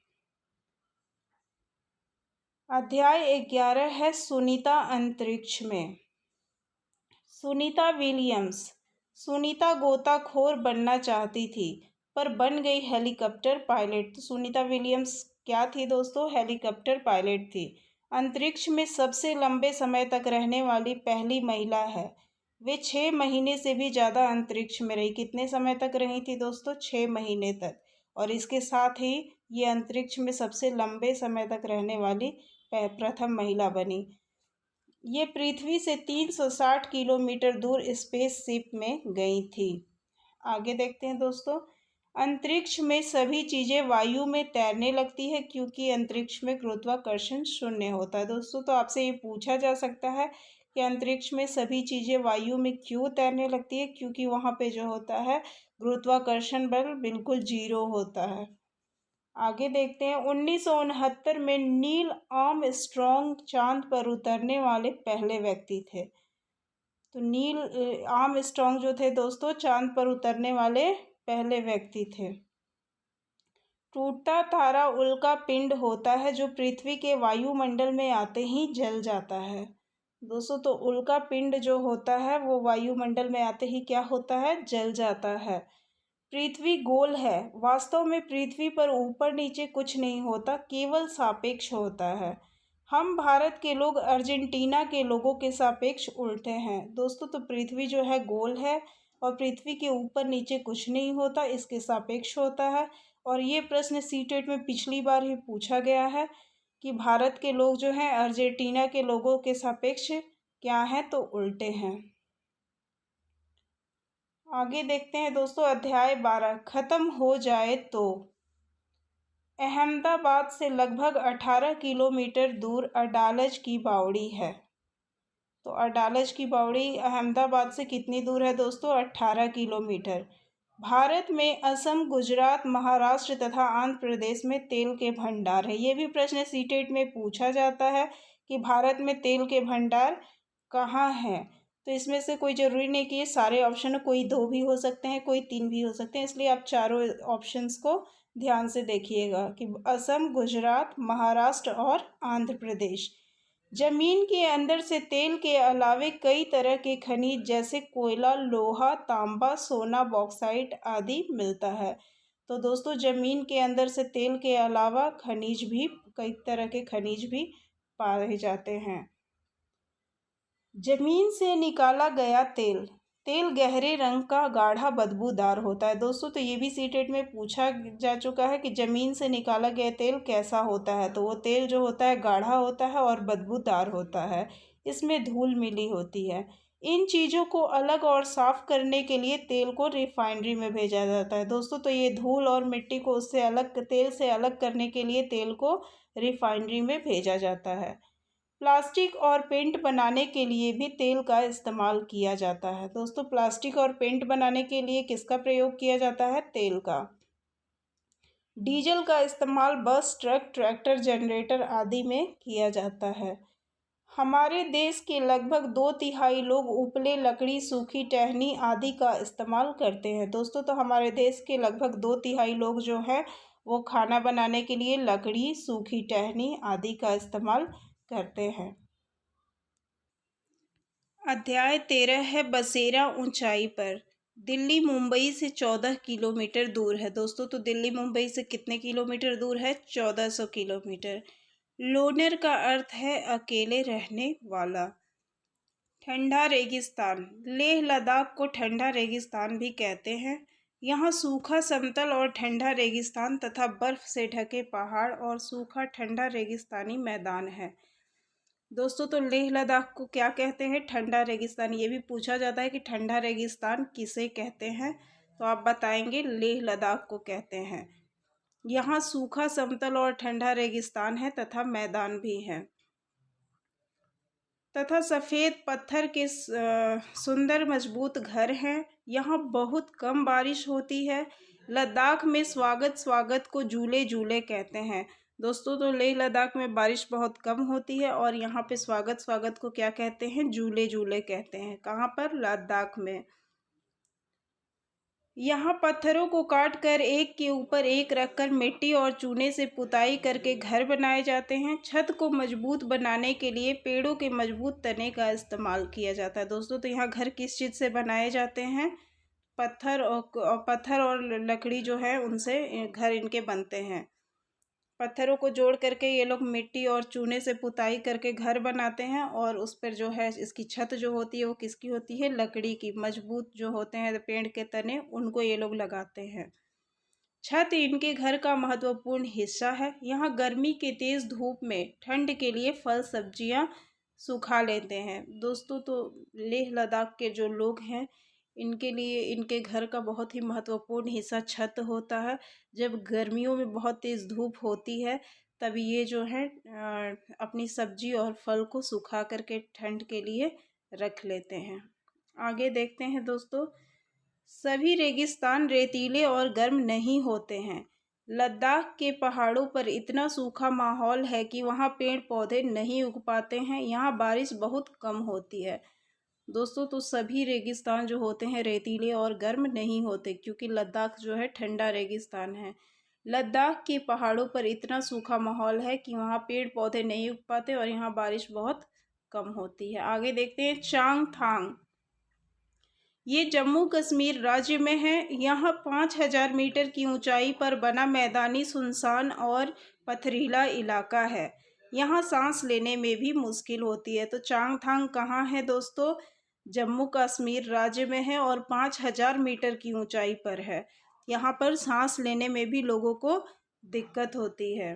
अध्याय 11 है सुनीता अंतरिक्ष में। सुनीता विलियम्स। सुनीता गोताखोर बनना चाहती थी, पर बन गई हेलीकॉप्टर पायलट। तो सुनीता विलियम्स क्या थी दोस्तों? हेलीकॉप्टर पायलट थी। अंतरिक्ष में सबसे लंबे समय तक रहने वाली पहली महिला है। वे 6 महीने से भी ज़्यादा अंतरिक्ष में रही। कितने समय तक रही थी दोस्तों? 6 महीने तक। और इसके साथ ही ये अंतरिक्ष में सबसे लंबे समय तक रहने वाली प्रथम महिला बनी। ये पृथ्वी से 360 किलोमीटर दूर स्पेसशिप में गई थी। आगे देखते हैं दोस्तों, अंतरिक्ष में सभी चीज़ें वायु में तैरने लगती है क्योंकि अंतरिक्ष में गुरुत्वाकर्षण शून्य होता है। दोस्तों, तो आपसे ये पूछा जा सकता है कि अंतरिक्ष में सभी चीज़ें वायु में क्यों तैरने लगती है? क्योंकि वहाँ पे जो होता है गुरुत्वाकर्षण बल बिल्कुल 0 होता है। आगे देखते हैं, 1969 में नील आर्मस्ट्रॉन्ग चांद पर उतरने वाले पहले व्यक्ति थे। तो नील आर्मस्ट्रॉन्ग जो थे दोस्तों, चांद पर उतरने वाले पहले व्यक्ति थे। टूटता तारा उल्का पिंड होता है जो पृथ्वी के वायुमंडल में आते ही जल जाता है। दोस्तों, तो उल्का पिंड जो होता है वो वायुमंडल में आते ही क्या होता है? जल जाता है। पृथ्वी गोल है। वास्तव में पृथ्वी पर ऊपर नीचे कुछ नहीं होता, केवल सापेक्ष होता है। हम भारत के लोग अर्जेंटीना के लोगों के सापेक्ष उल्टे हैं। दोस्तों, तो पृथ्वी जो है गोल है और पृथ्वी के ऊपर नीचे कुछ नहीं होता, इसके सापेक्ष होता है। और ये प्रश्न सीटेट में पिछली बार ही पूछा गया है कि भारत के लोग जो हैं अर्जेंटीना के लोगों के सापेक्ष क्या हैं? तो उल्टे हैं। आगे देखते हैं दोस्तों, अध्याय 12 खत्म हो जाए तो। अहमदाबाद से लगभग 18 किलोमीटर दूर अडालज की बावड़ी है। तो अडालज की बावड़ी अहमदाबाद से कितनी दूर है दोस्तों? 18 किलोमीटर। भारत में असम, गुजरात, महाराष्ट्र तथा आंध्र प्रदेश में तेल के भंडार है। ये भी प्रश्न सीटेट में पूछा जाता है कि भारत में तेल के भंडार कहाँ हैं। तो इसमें से कोई ज़रूरी नहीं कि ये सारे ऑप्शन, कोई 2 भी हो सकते हैं, कोई 3 भी हो सकते हैं, इसलिए आप चारों ऑप्शंस को ध्यान से देखिएगा कि असम, गुजरात, महाराष्ट्र और आंध्र प्रदेश। जमीन के अंदर से तेल के अलावे कई तरह के खनिज जैसे कोयला, लोहा, तांबा, सोना, बॉक्साइट आदि मिलता है। तो दोस्तों ज़मीन के अंदर से तेल के अलावा खनिज भी, कई तरह के खनिज भी पाए जाते हैं। ज़मीन से निकाला गया तेल, तेल गहरे रंग का गाढ़ा बदबूदार होता है। दोस्तों तो ये भी सीटेट में पूछा जा चुका है कि ज़मीन से निकाला गया तेल कैसा होता है। तो वो तेल जो होता है गाढ़ा होता है और बदबूदार होता है, इसमें धूल मिली होती है। इन चीज़ों को अलग और साफ़ करने के लिए तेल को रिफाइनरी में भेजा जाता है। दोस्तों तो ये धूल और मिट्टी को उससे अलग, तेल से अलग करने के लिए तेल को रिफाइनरी में भेजा जाता है। प्लास्टिक और पेंट बनाने के लिए भी तेल का इस्तेमाल किया जाता है। दोस्तों प्लास्टिक और पेंट बनाने के लिए किसका प्रयोग किया जाता है? तेल का। डीजल का इस्तेमाल बस, ट्रक, ट्रैक्टर, जनरेटर आदि में किया जाता है। हमारे देश के लगभग 2/3 लोग उपले, लकड़ी, सूखी टहनी आदि का इस्तेमाल करते हैं। दोस्तों तो हमारे देश के लगभग 2/3 लोग जो हैं वो खाना बनाने के लिए लकड़ी, सूखी टहनी आदि का इस्तेमाल करते हैं। अध्याय 13 है बसेरा ऊंचाई पर। दिल्ली मुंबई से 14 किलोमीटर दूर है। दोस्तों तो दिल्ली मुंबई से कितने किलोमीटर दूर है? 1400 किलोमीटर। लोनर का अर्थ है अकेले रहने वाला। ठंडा रेगिस्तान, लेह लद्दाख को ठंडा रेगिस्तान भी कहते हैं। यहाँ सूखा समतल और ठंडा रेगिस्तान तथा बर्फ से ढके पहाड़ और सूखा ठंडा रेगिस्तानी मैदान है। दोस्तों तो लेह लद्दाख को क्या कहते हैं? ठंडा रेगिस्तान। ये भी पूछा जाता है कि ठंडा रेगिस्तान किसे कहते हैं, तो आप बताएंगे लेह लद्दाख को कहते हैं। यहाँ सूखा समतल और ठंडा रेगिस्तान है तथा मैदान भी है तथा सफ़ेद पत्थर के सुंदर मजबूत घर हैं। यहाँ बहुत कम बारिश होती है। लद्दाख में स्वागत को झूले झूले कहते हैं। दोस्तों तो लेह लद्दाख में बारिश बहुत कम होती है और यहाँ पे स्वागत को क्या कहते हैं? झूले झूले कहते हैं। कहाँ पर? लद्दाख में। यहाँ पत्थरों को काट कर एक के ऊपर एक रखकर मिट्टी और चूने से पुताई करके घर बनाए जाते हैं। छत को मजबूत बनाने के लिए पेड़ों के मजबूत तने का इस्तेमाल किया जाता है। दोस्तों तो यहाँ घर किस चीज़ से बनाए जाते हैं? पत्थर और लकड़ी जो है उनसे घर इनके बनते हैं। पत्थरों को जोड़ करके ये लोग मिट्टी और चूने से पुताई करके घर बनाते हैं और उस पर जो है इसकी छत जो होती है वो किसकी होती है? लकड़ी की। मजबूत जो होते हैं पेड़ के तने, उनको ये लोग लगाते हैं। छत इनके घर का महत्वपूर्ण हिस्सा है। यहाँ गर्मी के तेज़ धूप में ठंड के लिए फल सब्जियाँ सुखा लेते हैं। दोस्तों तो लेह लद्दाख के जो लोग हैं इनके लिए इनके घर का बहुत ही महत्वपूर्ण हिस्सा छत होता है। जब गर्मियों में बहुत तेज़ धूप होती है तब ये जो है अपनी सब्जी और फल को सुखा करके ठंड के लिए रख लेते हैं। आगे देखते हैं दोस्तों। सभी रेगिस्तान रेतीले और गर्म नहीं होते हैं। लद्दाख के पहाड़ों पर इतना सूखा माहौल है कि वहाँ पेड़ पौधे नहीं उग पाते हैं। यहाँ बारिश बहुत कम होती है। दोस्तों तो सभी रेगिस्तान जो होते हैं रेतीले और गर्म नहीं होते, क्योंकि लद्दाख जो है ठंडा रेगिस्तान है। लद्दाख के पहाड़ों पर इतना सूखा माहौल है कि वहाँ पेड़ पौधे नहीं उग पाते और यहाँ बारिश बहुत कम होती है। आगे देखते हैं चांगथांग। ये जम्मू कश्मीर राज्य में है। यहाँ 5000 मीटर की ऊंचाई पर बना मैदानी, सुनसान और पथरीला इलाका है। यहाँ सांस लेने में भी मुश्किल होती है। तो चांगथांग कहाँ है दोस्तों? जम्मू कश्मीर राज्य में है और 5000 मीटर की ऊंचाई पर है। यहाँ पर सांस लेने में भी लोगों को दिक्कत होती है।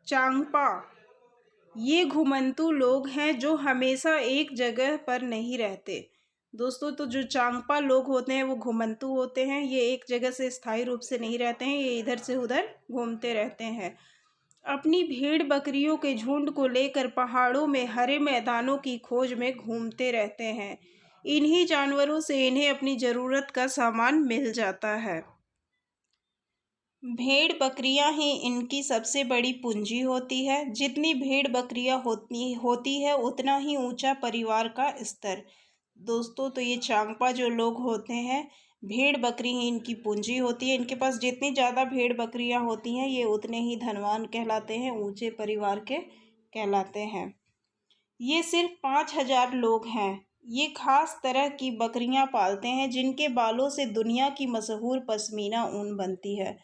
चांगपा, ये घुमंतू लोग हैं जो हमेशा एक जगह पर नहीं रहते। दोस्तों तो जो चांगपा लोग होते हैं वो घुमंतू होते हैं। ये एक जगह से स्थायी रूप से नहीं रहते हैं, ये इधर से उधर घूमते रहते हैं। अपनी भेड़ बकरियों के झुंड को लेकर पहाड़ों में हरे मैदानों की खोज में घूमते रहते हैं। इन्हीं जानवरों से इन्हें अपनी ज़रूरत का सामान मिल जाता है। भेड़ बकरियां ही इनकी सबसे बड़ी पूंजी होती है। जितनी भेड़ बकरियां होती है उतना ही ऊंचा परिवार का स्तर। दोस्तों तो ये चांगपा जो लोग होते हैं, भेड़ बकरी ही इनकी पूंजी होती है। इनके पास जितनी ज़्यादा भेड़ बकरियां होती हैं ये उतने ही धनवान कहलाते हैं, ऊंचे परिवार के कहलाते हैं। ये सिर्फ 5000 लोग हैं। ये खास तरह की बकरियां पालते हैं जिनके बालों से दुनिया की मशहूर पश्मीना ऊन बनती है।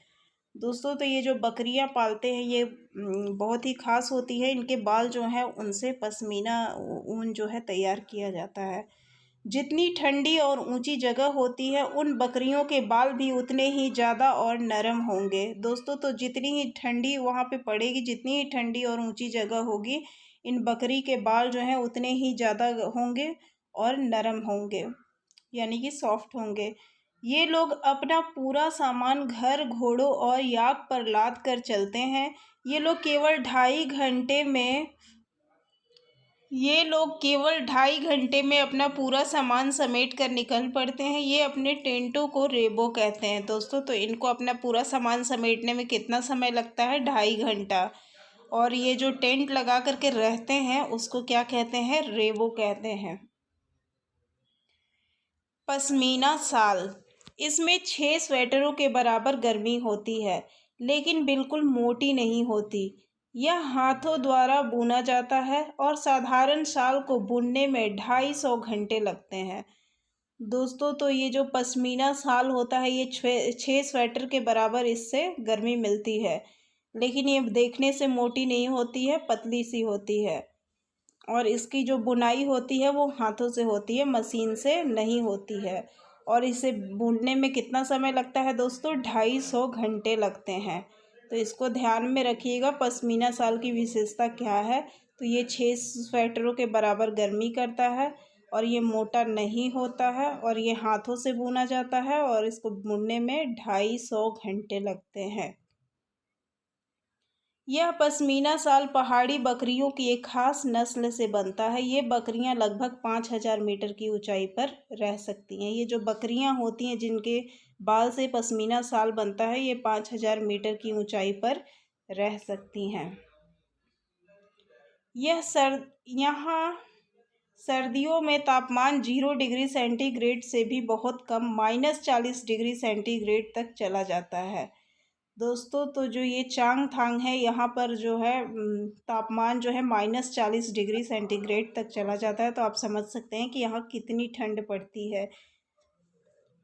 दोस्तों, तो ये जो बकरियां पालते हैं ये बहुत ही ख़ास होती है। इनके बाल जो हैं उनसे पश्मीना ऊन जो है तैयार किया जाता है। जितनी ठंडी और ऊंची जगह होती है उन बकरियों के बाल भी उतने ही ज़्यादा और नरम होंगे। दोस्तों, तो जितनी ही ठंडी वहाँ पे पड़ेगी, जितनी ही ठंडी और ऊंची जगह होगी, इन बकरी के बाल जो हैं उतने ही ज़्यादा होंगे और नरम होंगे, यानी कि सॉफ्ट होंगे। ये लोग अपना पूरा सामान घर, घोड़ों और याक पर लाद कर चलते हैं। ये लोग केवल 2.5 घंटे में अपना पूरा सामान समेट कर निकल पड़ते हैं। ये अपने टेंटों को रेबो कहते हैं। दोस्तों, तो इनको अपना पूरा सामान समेटने में कितना समय लगता है? 2.5 घंटा। और ये जो टेंट लगा करके रहते हैं उसको क्या कहते हैं? रेबो कहते हैं। पश्मीना शाल, इसमें 6 स्वेटरों के बराबर गर्मी होती है, लेकिन बिल्कुल मोटी नहीं होती। यह हाथों द्वारा बुना जाता है और साधारण शाल को बुनने में 250 घंटे लगते हैं। दोस्तों, तो ये जो पश्मीना शाल होता है ये 6 स्वेटर के बराबर इससे गर्मी मिलती है, लेकिन ये देखने से मोटी नहीं होती है, पतली सी होती है। और इसकी जो बुनाई होती है वो हाथों से होती है, मशीन से नहीं होती है। और इसे बुनने में कितना समय लगता है दोस्तों? 250 घंटे लगते हैं। तो इसको ध्यान में रखिएगा। पश्मीना शाल की विशेषता क्या है? तो ये 6 स्वेटरों के बराबर गर्मी करता है और ये मोटा नहीं होता है और ये हाथों से बुना जाता है और इसको बुनने में 250 घंटे लगते हैं। यह पश्मीना शाल पहाड़ी बकरियों की एक खास नस्ल से बनता है। ये बकरियां लगभग 5,000 मीटर की ऊंचाई पर रह सकती हैं। ये जो बकरियां होती हैं जिनके बाल से पश्मीना शाल बनता है ये 5,000 मीटर की ऊंचाई पर रह सकती हैं। यहाँ सर्दियों में तापमान 0 डिग्री सेंटीग्रेड से भी बहुत कम -40 डिग्री सेंटीग्रेड तक चला जाता है। दोस्तों, तो जो ये चांगथांग है यहाँ पर जो है तापमान जो है -40 डिग्री सेंटीग्रेड तक चला जाता है। तो आप समझ सकते हैं कि यहाँ कितनी ठंड पड़ती है।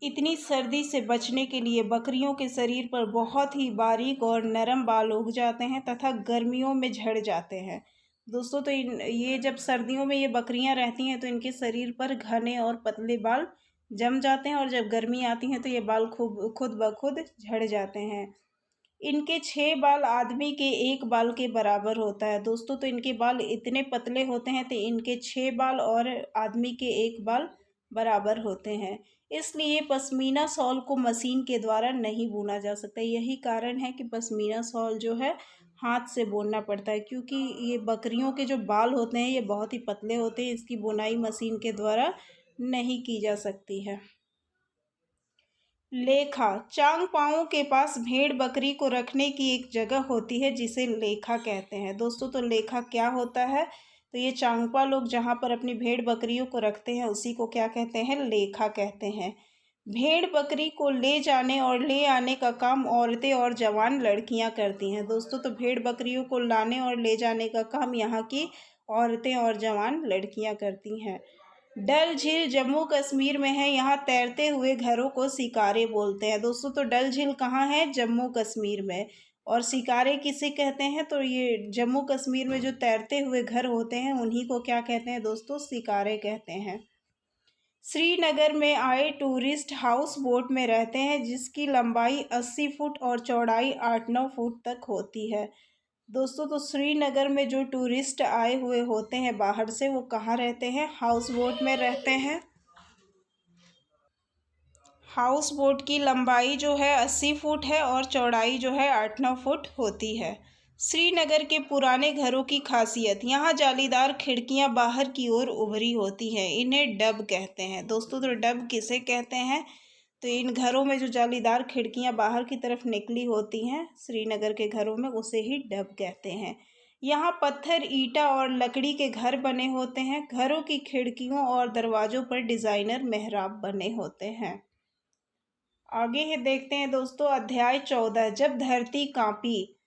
इतनी सर्दी से बचने के लिए बकरियों के शरीर पर बहुत ही बारीक और नरम बाल उग जाते हैं तथा गर्मियों में झड़ जाते हैं। दोस्तों, तो ये जब सर्दियों में ये बकरियां रहती हैं तो इनके शरीर पर घने और पतले बाल जम जाते हैं और जब गर्मी आती है तो ये बाल खुद ब खुद झड़ जाते हैं। इनके 6 बाल आदमी के 1 बाल के बराबर होता है। दोस्तों, तो इनके बाल इतने पतले होते हैं तो इनके 6 बाल और आदमी के 1 बाल बराबर होते हैं। इसलिए पश्मीना शॉल को मशीन के द्वारा नहीं बुना जा सकता। यही कारण है कि पश्मीना शॉल जो है हाथ से बुनना पड़ता है, क्योंकि ये बकरियों के जो बाल होते हैं ये बहुत ही पतले होते हैं। इसकी बुनाई मशीन के द्वारा नहीं की जा सकती है। लेखा, चांगपाओं के पास भेड़ बकरी को रखने की एक जगह होती है जिसे लेखा कहते हैं। दोस्तों, तो लेखा क्या होता है? तो ये चांगपा लोग जहाँ पर अपनी भेड़ बकरियों को रखते हैं उसी को क्या कहते हैं? लेखा कहते हैं। भेड़ बकरी को ले जाने और ले आने का काम औरतें और जवान लड़कियां करती हैं। दोस्तों, तो भेड़ बकरियों को लाने और ले जाने का काम यहाँ की औरतें और जवान लड़कियां करती हैं। डल झील जम्मू कश्मीर में है। यहाँ तैरते हुए घरों को शिकारे बोलते हैं। दोस्तों, तो डल झील कहाँ है? जम्मू कश्मीर में। और शिकारे किसे कहते हैं? तो ये जम्मू कश्मीर में जो तैरते हुए घर होते हैं उन्हीं को क्या कहते हैं दोस्तों? शिकारे कहते हैं। श्रीनगर में आए टूरिस्ट हाउस बोट में रहते हैं जिसकी लंबाई 80 फुट और चौड़ाई 8-9 फुट तक होती है। दोस्तों, तो श्रीनगर में जो टूरिस्ट आए हुए होते हैं बाहर से वो कहाँ रहते हैं? हाउस बोट में रहते हैं। हाउस बोट की लंबाई जो है 80 फुट है और चौड़ाई जो है 8-9 फुट होती है। श्रीनगर के पुराने घरों की खासियत, यहाँ जालीदार खिड़कियाँ बाहर की ओर उभरी होती हैं। इन्हें डब कहते हैं। दोस्तों, तो डब किसे कहते हैं? तो इन घरों में जो जालीदार खिड़कियां बाहर की तरफ निकली होती हैं श्रीनगर के घरों में उसे ही डब कहते हैं। यहाँ पत्थर, ईंटा और लकड़ी के घर बने होते हैं। घरों की खिड़कियों और दरवाजों पर डिज़ाइनर मेहराब बने होते हैं। आगे है देखते हैं दोस्तों अध्याय 14, जब धरती कांपी।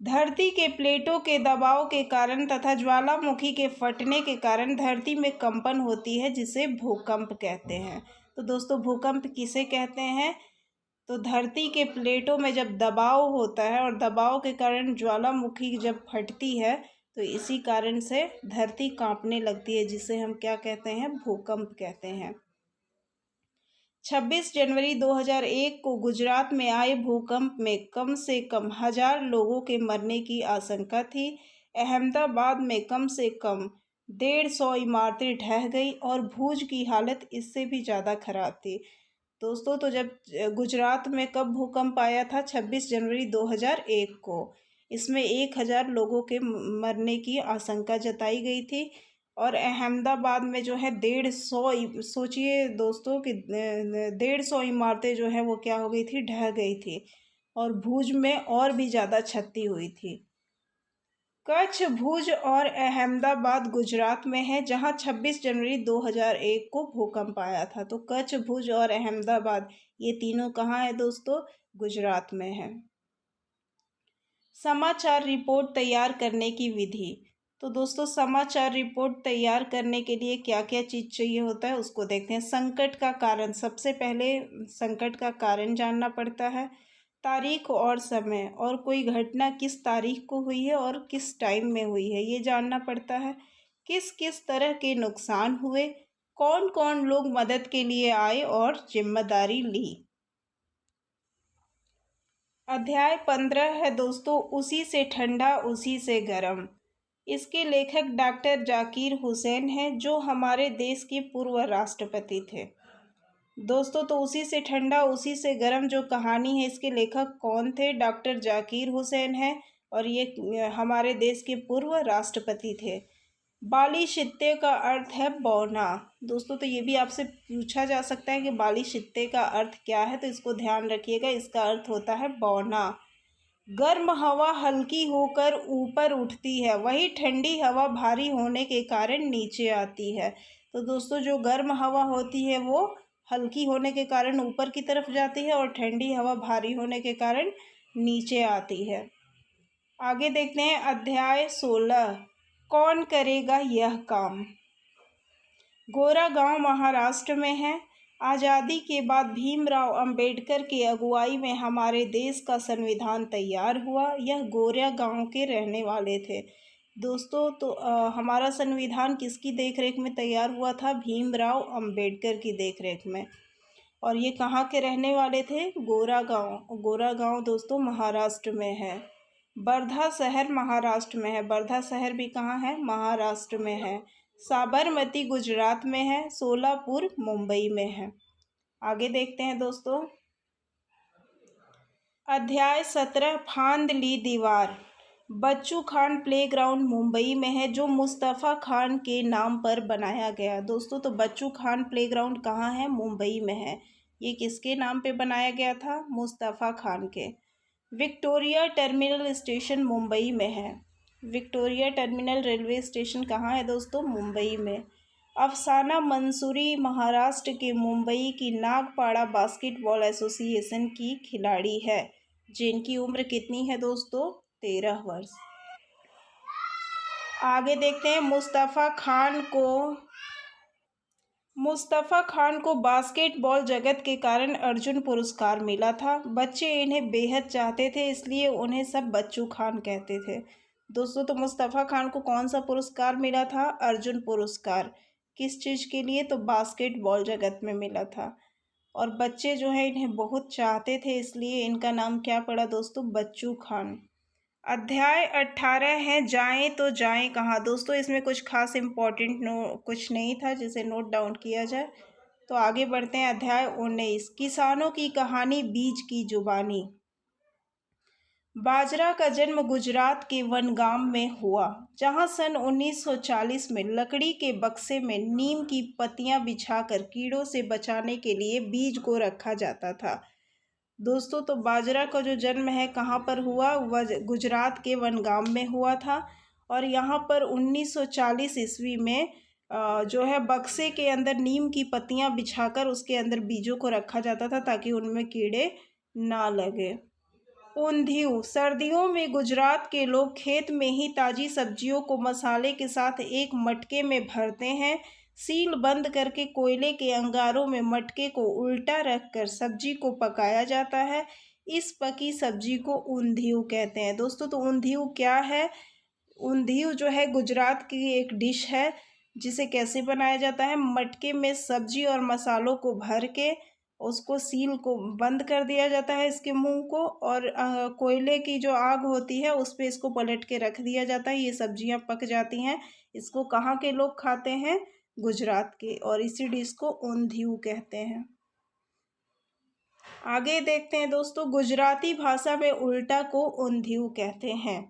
धरती के प्लेटों के दबाव के कारण तथा ज्वालामुखी के फटने के कारण धरती में कंपन होती है, जिसे भूकंप कहते हैं। तो दोस्तों, भूकंप किसे कहते हैं? तो धरती के प्लेटों में जब दबाव होता है और दबाव के कारण ज्वालामुखी जब फटती है, तो इसी कारण से धरती कांपने लगती है, जिसे हम क्या कहते हैं? भूकंप कहते हैं। 26 जनवरी 2001 को गुजरात में आए भूकंप में कम से कम 1000 लोगों के मरने की आशंका थी। अहमदाबाद में कम से कम 150 इमारतें ढह गई और भूज की हालत इससे भी ज़्यादा खराब थी। दोस्तों, तो जब गुजरात में कब भूकंप आया था? 26 जनवरी 2001 को। इसमें 1000 लोगों के मरने की आशंका जताई गई थी और अहमदाबाद में जो है 150, सोचिए दोस्तों कि 150 इमारतें जो है वो क्या हो गई थी? ढह गई थी। और भुज में और भी ज़्यादा क्षति हुई थी। कच्छ, भुज और अहमदाबाद गुजरात में है, जहां 26 जनवरी 2001 को भूकंप आया था। तो कच्छ, भुज और अहमदाबाद ये तीनों कहाँ है दोस्तों? गुजरात में है। समाचार रिपोर्ट तैयार करने की विधि। तो दोस्तों, समाचार रिपोर्ट तैयार करने के लिए क्या क्या चीज़ चाहिए होता है, उसको देखते हैं। संकट का कारण, सबसे पहले संकट का कारण जानना पड़ता है। तारीख और समय, और कोई घटना किस तारीख को हुई है और किस टाइम में हुई है, ये जानना पड़ता है। किस किस तरह के नुकसान हुए, कौन कौन लोग मदद के लिए आए और जिम्मेदारी ली। अध्याय 15 है दोस्तों, उसी से ठंडा उसी से गर्म। इसके लेखक डॉक्टर जाकिर हुसैन हैं, जो हमारे देश के पूर्व राष्ट्रपति थे। दोस्तों, तो उसी से ठंडा उसी से गर्म जो कहानी है, इसके लेखक कौन थे? डॉक्टर जाकिर हुसैन हैं और ये हमारे देश के पूर्व राष्ट्रपति थे। बाली शित्ते का अर्थ है बौना। दोस्तों, तो ये भी आपसे पूछा जा सकता है कि बाली शित्ते का अर्थ क्या है, तो इसको ध्यान रखिएगा। इसका अर्थ होता है बौना। गर्म हवा हल्की होकर ऊपर उठती है, वही ठंडी हवा भारी होने के कारण नीचे आती है। तो दोस्तों, जो गर्म हवा होती है वो हल्की होने के कारण ऊपर की तरफ जाती है और ठंडी हवा भारी होने के कारण नीचे आती है। आगे देखते हैं अध्याय 16, कौन करेगा यह काम। गोरागांव महाराष्ट्र में है। आज़ादी के बाद भीमराव अंबेडकर की अगुवाई में हमारे देश का संविधान तैयार हुआ। यह गोरागांव के रहने वाले थे। दोस्तों, तो हमारा संविधान किसकी देखरेख में तैयार हुआ था? भीमराव अंबेडकर की देखरेख में। और ये कहाँ के रहने वाले थे? गोरागांव। गोरागांव दोस्तों महाराष्ट्र में है। वर्धा शहर महाराष्ट्र में है। वर्धा शहर भी कहाँ है? महाराष्ट्र में है। साबरमती गुजरात में है। सोलापुर मुंबई में है। आगे देखते हैं दोस्तों, अध्याय 17, फांद ली दीवार। बच्चू खान प्लेग्राउंड मुंबई में है, जो मुस्तफ़ा खान के नाम पर बनाया गया। दोस्तों, तो बच्चू खान प्लेग्राउंड कहाँ है? मुंबई में है। ये किसके नाम पे बनाया गया था? मुस्तफ़ा खान के। विक्टोरिया टर्मिनल स्टेशन मुंबई में है। विक्टोरिया टर्मिनल रेलवे स्टेशन कहाँ है दोस्तों? मुंबई में। अफसाना मंसूरी महाराष्ट्र के मुंबई की नागपाड़ा बास्केटबॉल एसोसिएशन की खिलाड़ी है, जिनकी उम्र कितनी है दोस्तों? 13 वर्ष। आगे देखते हैं, मुस्तफ़ा खान को बास्केटबॉल जगत के कारण अर्जुन पुरस्कार मिला था। बच्चे इन्हें बेहद चाहते थे, इसलिए उन्हें सब बच्चू खान कहते थे। दोस्तों, तो मुस्तफ़ा खान को कौन सा पुरस्कार मिला था? अर्जुन पुरस्कार। किस चीज़ के लिए? तो बास्केटबॉल जगत में मिला था। और बच्चे जो है इन्हें बहुत चाहते थे, इसलिए इनका नाम क्या पड़ा दोस्तों? बच्चू खान। अध्याय 18 है, जाएं तो जाएं कहाँ। दोस्तों, इसमें कुछ खास इम्पोर्टेंट कुछ नहीं था जिसे नोट डाउन किया जाए। तो आगे बढ़ते हैं। अध्याय 19, किसानों की कहानी, बीज की जुबानी। बाजरा का जन्म गुजरात के वनगाम में हुआ, जहां सन 1940 में लकड़ी के बक्से में नीम की पत्तियां बिछाकर कीड़ों से बचाने के लिए बीज को रखा जाता था। दोस्तों, तो बाजरा का जो जन्म है कहाँ पर हुआ? वह गुजरात के वनगाम में हुआ था। और यहाँ पर 1940 ईस्वी में जो है बक्से के अंदर नीम की पत्तियाँ बिछाकर उसके अंदर बीजों को रखा जाता था, ताकि उनमें कीड़े ना लगे। ऊंधियू। सर्दियों में गुजरात के लोग खेत में ही ताज़ी सब्जियों को मसाले के साथ एक मटके में भरते हैं। सील बंद करके कोयले के अंगारों में मटके को उल्टा रखकर सब्जी को पकाया जाता है। इस पकी सब्जी को ऊंधियू कहते हैं। दोस्तों, तो ऊंधियू क्या है? ऊंधियू जो है गुजरात की एक डिश है, जिसे कैसे बनाया जाता है? मटके में सब्जी और मसालों को भर के उसको सील को बंद कर दिया जाता है, इसके मुंह को, और कोयले की जो आग होती है उस पे इसको पलट के रख दिया जाता है। ये सब्जियां पक जाती हैं। इसको कहाँ के लोग खाते हैं? गुजरात के, और इसी डिश को ऊंधियू कहते हैं। आगे देखते हैं दोस्तों, गुजराती भाषा में उल्टा को ऊंधियू कहते हैं।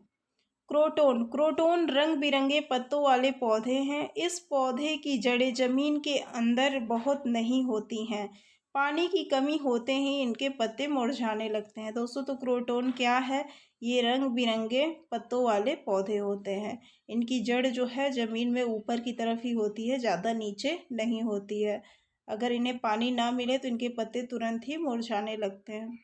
क्रोटोन। क्रोटोन रंग बिरंगे पत्तों वाले पौधे हैं। इस पौधे की जड़ें जमीन के अंदर बहुत नहीं होती हैं। पानी की कमी होते ही इनके पत्ते मुरझाने लगते हैं। दोस्तों, तो क्रोटोन क्या है? ये रंग बिरंगे पत्तों वाले पौधे होते हैं। इनकी जड़ जो है ज़मीन में ऊपर की तरफ ही होती है, ज़्यादा नीचे नहीं होती है। अगर इन्हें पानी ना मिले तो इनके पत्ते तुरंत ही मुरझाने लगते हैं।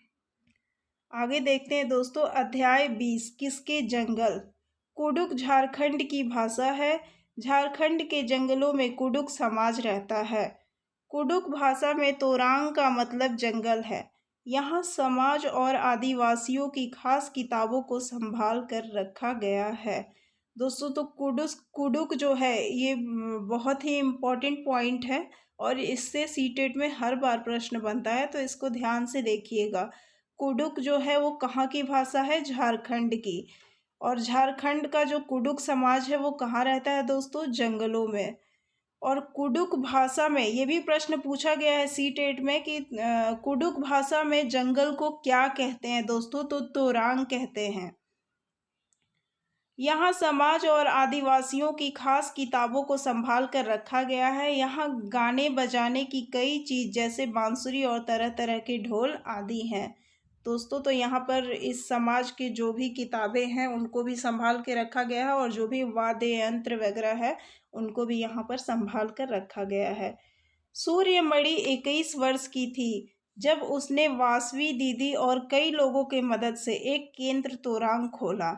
आगे देखते हैं दोस्तों, अध्याय 20, किसके जंगल। कुडुक झारखंड की भाषा है। झारखंड के जंगलों में कुडुक समाज रहता है। कुडुक भाषा में तोरांग का मतलब जंगल है। यहाँ समाज और आदिवासियों की खास किताबों को संभाल कर रखा गया है। दोस्तों, तो कुडुक जो है ये बहुत ही इम्पोर्टेंट पॉइंट है, और इससे सीटेट में हर बार प्रश्न बनता है, तो इसको ध्यान से देखिएगा। कुडुक जो है वो कहाँ की भाषा है? झारखंड की। और झारखंड का जो कुडुक समाज है वो कहाँ रहता है दोस्तों? जंगलों में। और कुडुक भाषा में ये भी प्रश्न पूछा गया है सीटेट में कि कुडुक भाषा में जंगल को क्या कहते हैं दोस्तों? तो तोरांग कहते हैं। यहाँ समाज और आदिवासियों की खास किताबों को संभाल कर रखा गया है। यहाँ गाने बजाने की कई चीज़ जैसे बांसुरी और तरह तरह के ढोल आदि हैं। दोस्तों, तो यहाँ पर इस समाज की जो भी किताबें हैं उनको भी संभाल के रखा गया है, और जो भी वाद्य यंत्र वगैरह है उनको भी यहाँ पर संभाल कर रखा गया है। सूर्यमणि 21 वर्ष की थी जब उसने वासवी दीदी और कई लोगों की मदद से एक केंद्र तोरांग खोला।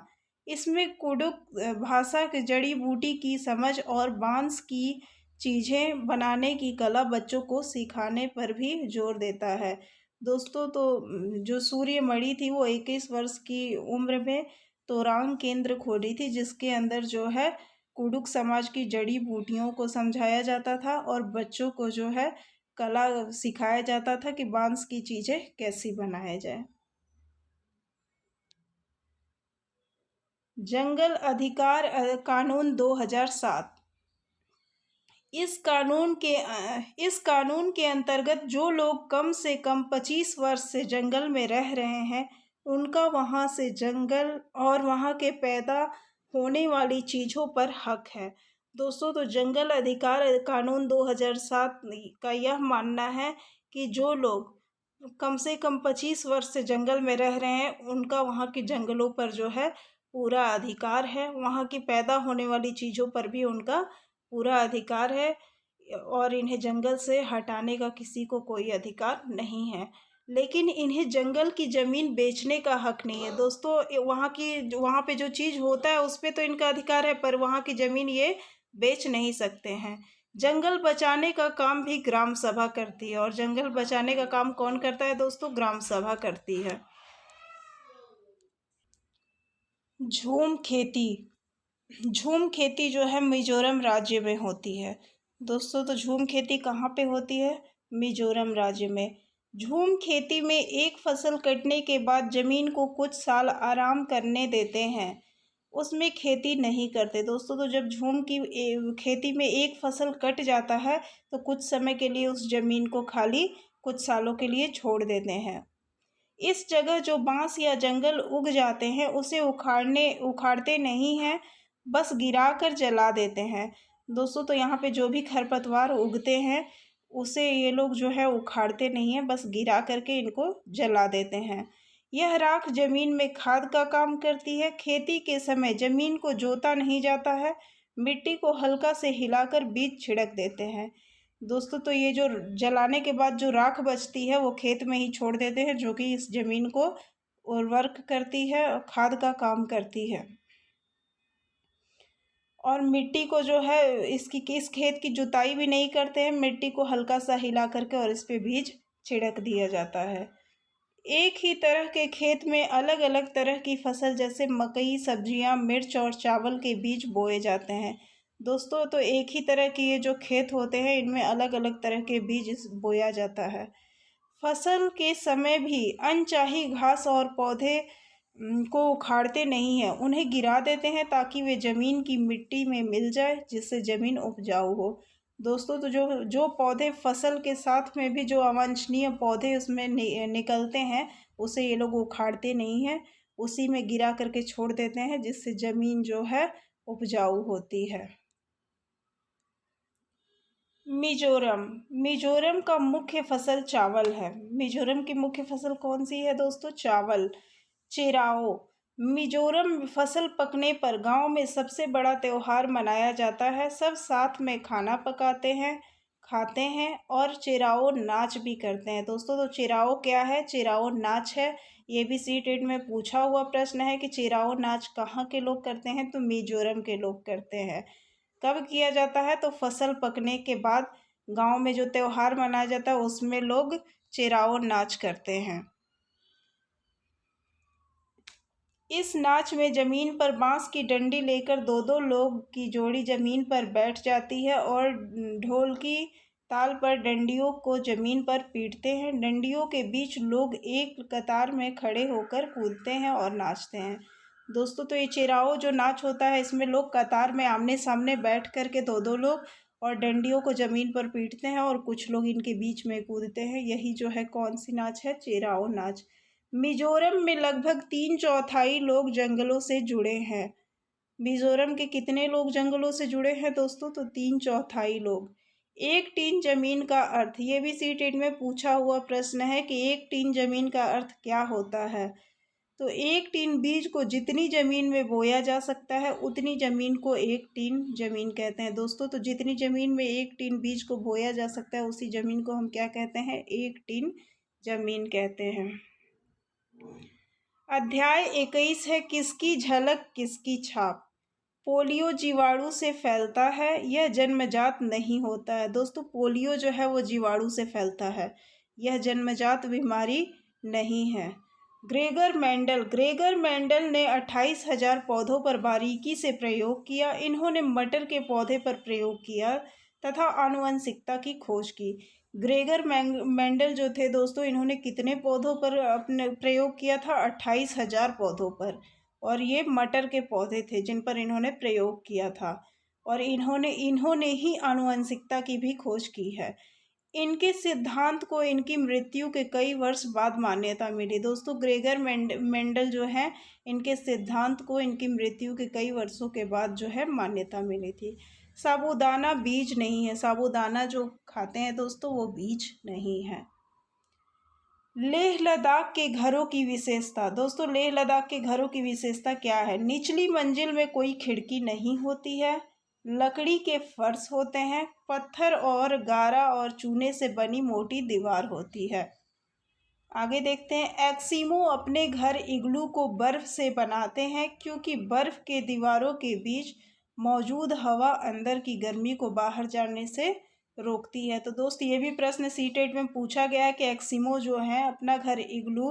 इसमें कुडुक भाषा की जड़ी बूटी की समझ और बांस की चीज़ें बनाने की कला बच्चों को सिखाने पर भी जोर देता है। दोस्तों, तो जो सूर्यमणि थी वो 21 वर्ष की उम्र में तोरांग केंद्र खोली थी, जिसके अंदर जो है कुडुक समाज की जड़ी बूटियों को समझाया जाता था, और बच्चों को जो है कला सिखाया जाता था कि बांस की चीज़ें कैसी बनाया जाए। जंगल अधिकार कानून 2007। इस कानून के अंतर्गत जो लोग कम से कम 25 वर्ष से जंगल में रह रहे हैं उनका वहां से जंगल और वहां के पैदा होने वाली चीज़ों पर हक है। दोस्तों, तो जंगल अधिकार कानून 2007 का यह मानना है कि जो लोग कम से कम 25 वर्ष से जंगल में रह रहे हैं उनका वहाँ के जंगलों पर जो है पूरा अधिकार है। वहाँ की पैदा होने वाली चीज़ों पर भी उनका पूरा अधिकार है, और इन्हें जंगल से हटाने का किसी को कोई अधिकार नहीं है। लेकिन इन्हें जंगल की ज़मीन बेचने का हक नहीं है। दोस्तों, वहाँ पे जो चीज़ होता है उस पर तो इनका अधिकार है, पर वहाँ की ज़मीन ये बेच नहीं सकते हैं। जंगल बचाने का काम भी ग्राम सभा करती है, और जंगल बचाने का काम कौन करता है दोस्तों? ग्राम सभा करती है। झूम खेती। झूम खेती जो है मिजोरम राज्य में होती है। दोस्तों, तो झूम खेती कहाँ पे होती है? मिजोरम राज्य में। झूम खेती में एक फसल कटने के बाद ज़मीन को कुछ साल आराम करने देते हैं, उसमें खेती नहीं करते। दोस्तों, तो जब झूम की खेती में एक फसल कट जाता है तो कुछ समय के लिए उस ज़मीन को खाली कुछ सालों के लिए छोड़ देते हैं। इस जगह जो बांस या जंगल उग जाते हैं उसे उखाड़ते नहीं हैं, बस गिराकर जला देते हैं। दोस्तों, तो यहाँ पे जो भी खरपतवार उगते हैं उसे ये लोग जो है उखाड़ते नहीं हैं, बस गिरा करके इनको जला देते हैं। यह राख जमीन में खाद का काम करती है। खेती के समय जमीन को जोता नहीं जाता है, मिट्टी को हल्का से हिलाकर बीज छिड़क देते हैं। दोस्तों, तो ये जो जलाने के बाद जो राख बचती है वो खेत में ही छोड़ देते हैं, जो कि इस ज़मीन को उर्वरक करती है और खाद का काम करती है। और मिट्टी को जो है इस खेत की जुताई भी नहीं करते हैं, मिट्टी को हल्का सा हिला करके और इस पे बीज छिड़क दिया जाता है। एक ही तरह के खेत में अलग अलग तरह की फसल जैसे मकई, सब्जियां, मिर्च और चावल के बीज बोए जाते हैं। दोस्तों, तो एक ही तरह के ये जो खेत होते हैं इनमें अलग अलग तरह के बीज बोया जाता है। फसल के समय भी अनचाही घास और पौधे को उखाड़ते नहीं हैं, उन्हें गिरा देते हैं ताकि वे ज़मीन की मिट्टी में मिल जाए, जिससे ज़मीन उपजाऊ हो। दोस्तों, तो जो जो पौधे फसल के साथ में भी जो अवांछनीय पौधे उसमें निकलते हैं, उसे ये लोग उखाड़ते नहीं हैं, उसी में गिरा करके छोड़ देते हैं, जिससे ज़मीन जो है उपजाऊ होती है। मिजोरम मिजोरम का मुख्य फसल चावल है। मिजोरम की मुख्य फसल कौन सी है दोस्तों? चावल। चिराओ। मिजोरम फसल पकने पर गांव में सबसे बड़ा त्योहार मनाया जाता है। सब साथ में खाना पकाते हैं, खाते हैं और चिराओ नाच भी करते हैं। दोस्तों, तो चिराओ क्या है? चिराओ नाच है। ये भी सीटेट में पूछा हुआ प्रश्न है कि चिराओ नाच कहाँ के लोग करते हैं? तो मिजोरम के लोग करते हैं। कब किया जाता है? तो फसल पकने के बाद गांव में जो त्योहार मनाया जाता है उसमें लोग चिराओ नाच करते हैं। इस नाच में जमीन पर बांस की डंडी लेकर दो दो लोग की जोड़ी जमीन पर बैठ जाती है और ढोल की ताल पर डंडियों को जमीन पर पीटते हैं। डंडियों के बीच लोग एक कतार में खड़े होकर कूदते हैं और नाचते हैं। दोस्तों, तो ये चिराओ जो नाच होता है इसमें लोग कतार में आमने सामने बैठ कर के दो दो लोग और डंडियों को ज़मीन पर पीटते हैं और कुछ लोग इनके बीच में कूदते हैं। यही जो है कौन सी नाच है? चिराओ नाच। मिजोरम में लगभग 3/4 लोग जंगलों से जुड़े हैं। मिजोरम के कितने लोग जंगलों से जुड़े हैं दोस्तों? तो 3/4 लोग। एक टीन जमीन का अर्थ, ये भी सीटेट में पूछा हुआ प्रश्न है कि एक टीन जमीन का अर्थ क्या होता है? तो एक टीन बीज को जितनी ज़मीन में बोया जा सकता है उतनी ज़मीन को एक टीन ज़मीन कहते हैं। दोस्तों, तो जितनी ज़मीन में एक टीन बीज को बोया जा सकता है उसी ज़मीन को हम क्या कहते हैं? एक टीन ज़मीन कहते हैं। अध्याय 21 है किसकी झलक किसकी छाप। पोलियो जीवाणु से फैलता है, यह जन्मजात नहीं होता है। दोस्तों, पोलियो जो है वो जीवाणु से फैलता है, यह जन्मजात बीमारी नहीं है। ग्रेगर मेंडल ने 28,000 पौधों पर बारीकी से प्रयोग किया। इन्होंने मटर के पौधे पर प्रयोग किया तथा आनुवंशिकता की खोज की। ग्रेगर मेंडल जो थे दोस्तों, इन्होंने कितने पौधों पर अपने प्रयोग किया था? 28,000 पौधों पर। और ये मटर के पौधे थे जिन पर इन्होंने प्रयोग किया था। और इन्होंने ही आनुवंशिकता की भी खोज की है। इनके सिद्धांत को इनकी मृत्यु के कई वर्ष बाद मान्यता मिली। दोस्तों, ग्रेगर मेंडल जो है इनके सिद्धांत को इनकी मृत्यु के कई वर्षों के बाद जो है मान्यता मिली थी। साबूदाना बीज नहीं है। साबूदाना जो खाते हैं दोस्तों वो बीज नहीं है। लेह लद्दाख के घरों की विशेषता। दोस्तों, लेह लद्दाख के घरों की विशेषता क्या है? निचली मंजिल में कोई खिड़की नहीं होती है, लकड़ी के फर्श होते हैं, पत्थर और गारा और चूने से बनी मोटी दीवार होती है। आगे देखते हैं। एस्किमो अपने घर इग्लू को बर्फ से बनाते हैं क्योंकि बर्फ के दीवारों के बीच मौजूद हवा अंदर की गर्मी को बाहर जाने से रोकती है। तो दोस्त, ये भी प्रश्न सीटेट में पूछा गया है कि एस्किमो जो है अपना घर इग्लू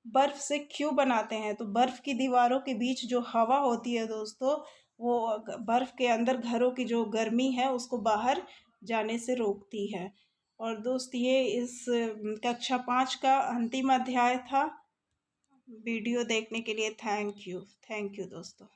बर्फ से क्यों बनाते हैं? तो बर्फ की दीवारों के बीच जो हवा होती है दोस्तों, वो बर्फ के अंदर घरों की जो गर्मी है उसको बाहर जाने से रोकती है। और दोस्त, ये इस कक्षा 5 का अंतिम अध्याय था। वीडियो देखने के लिए थैंक यू दोस्तों।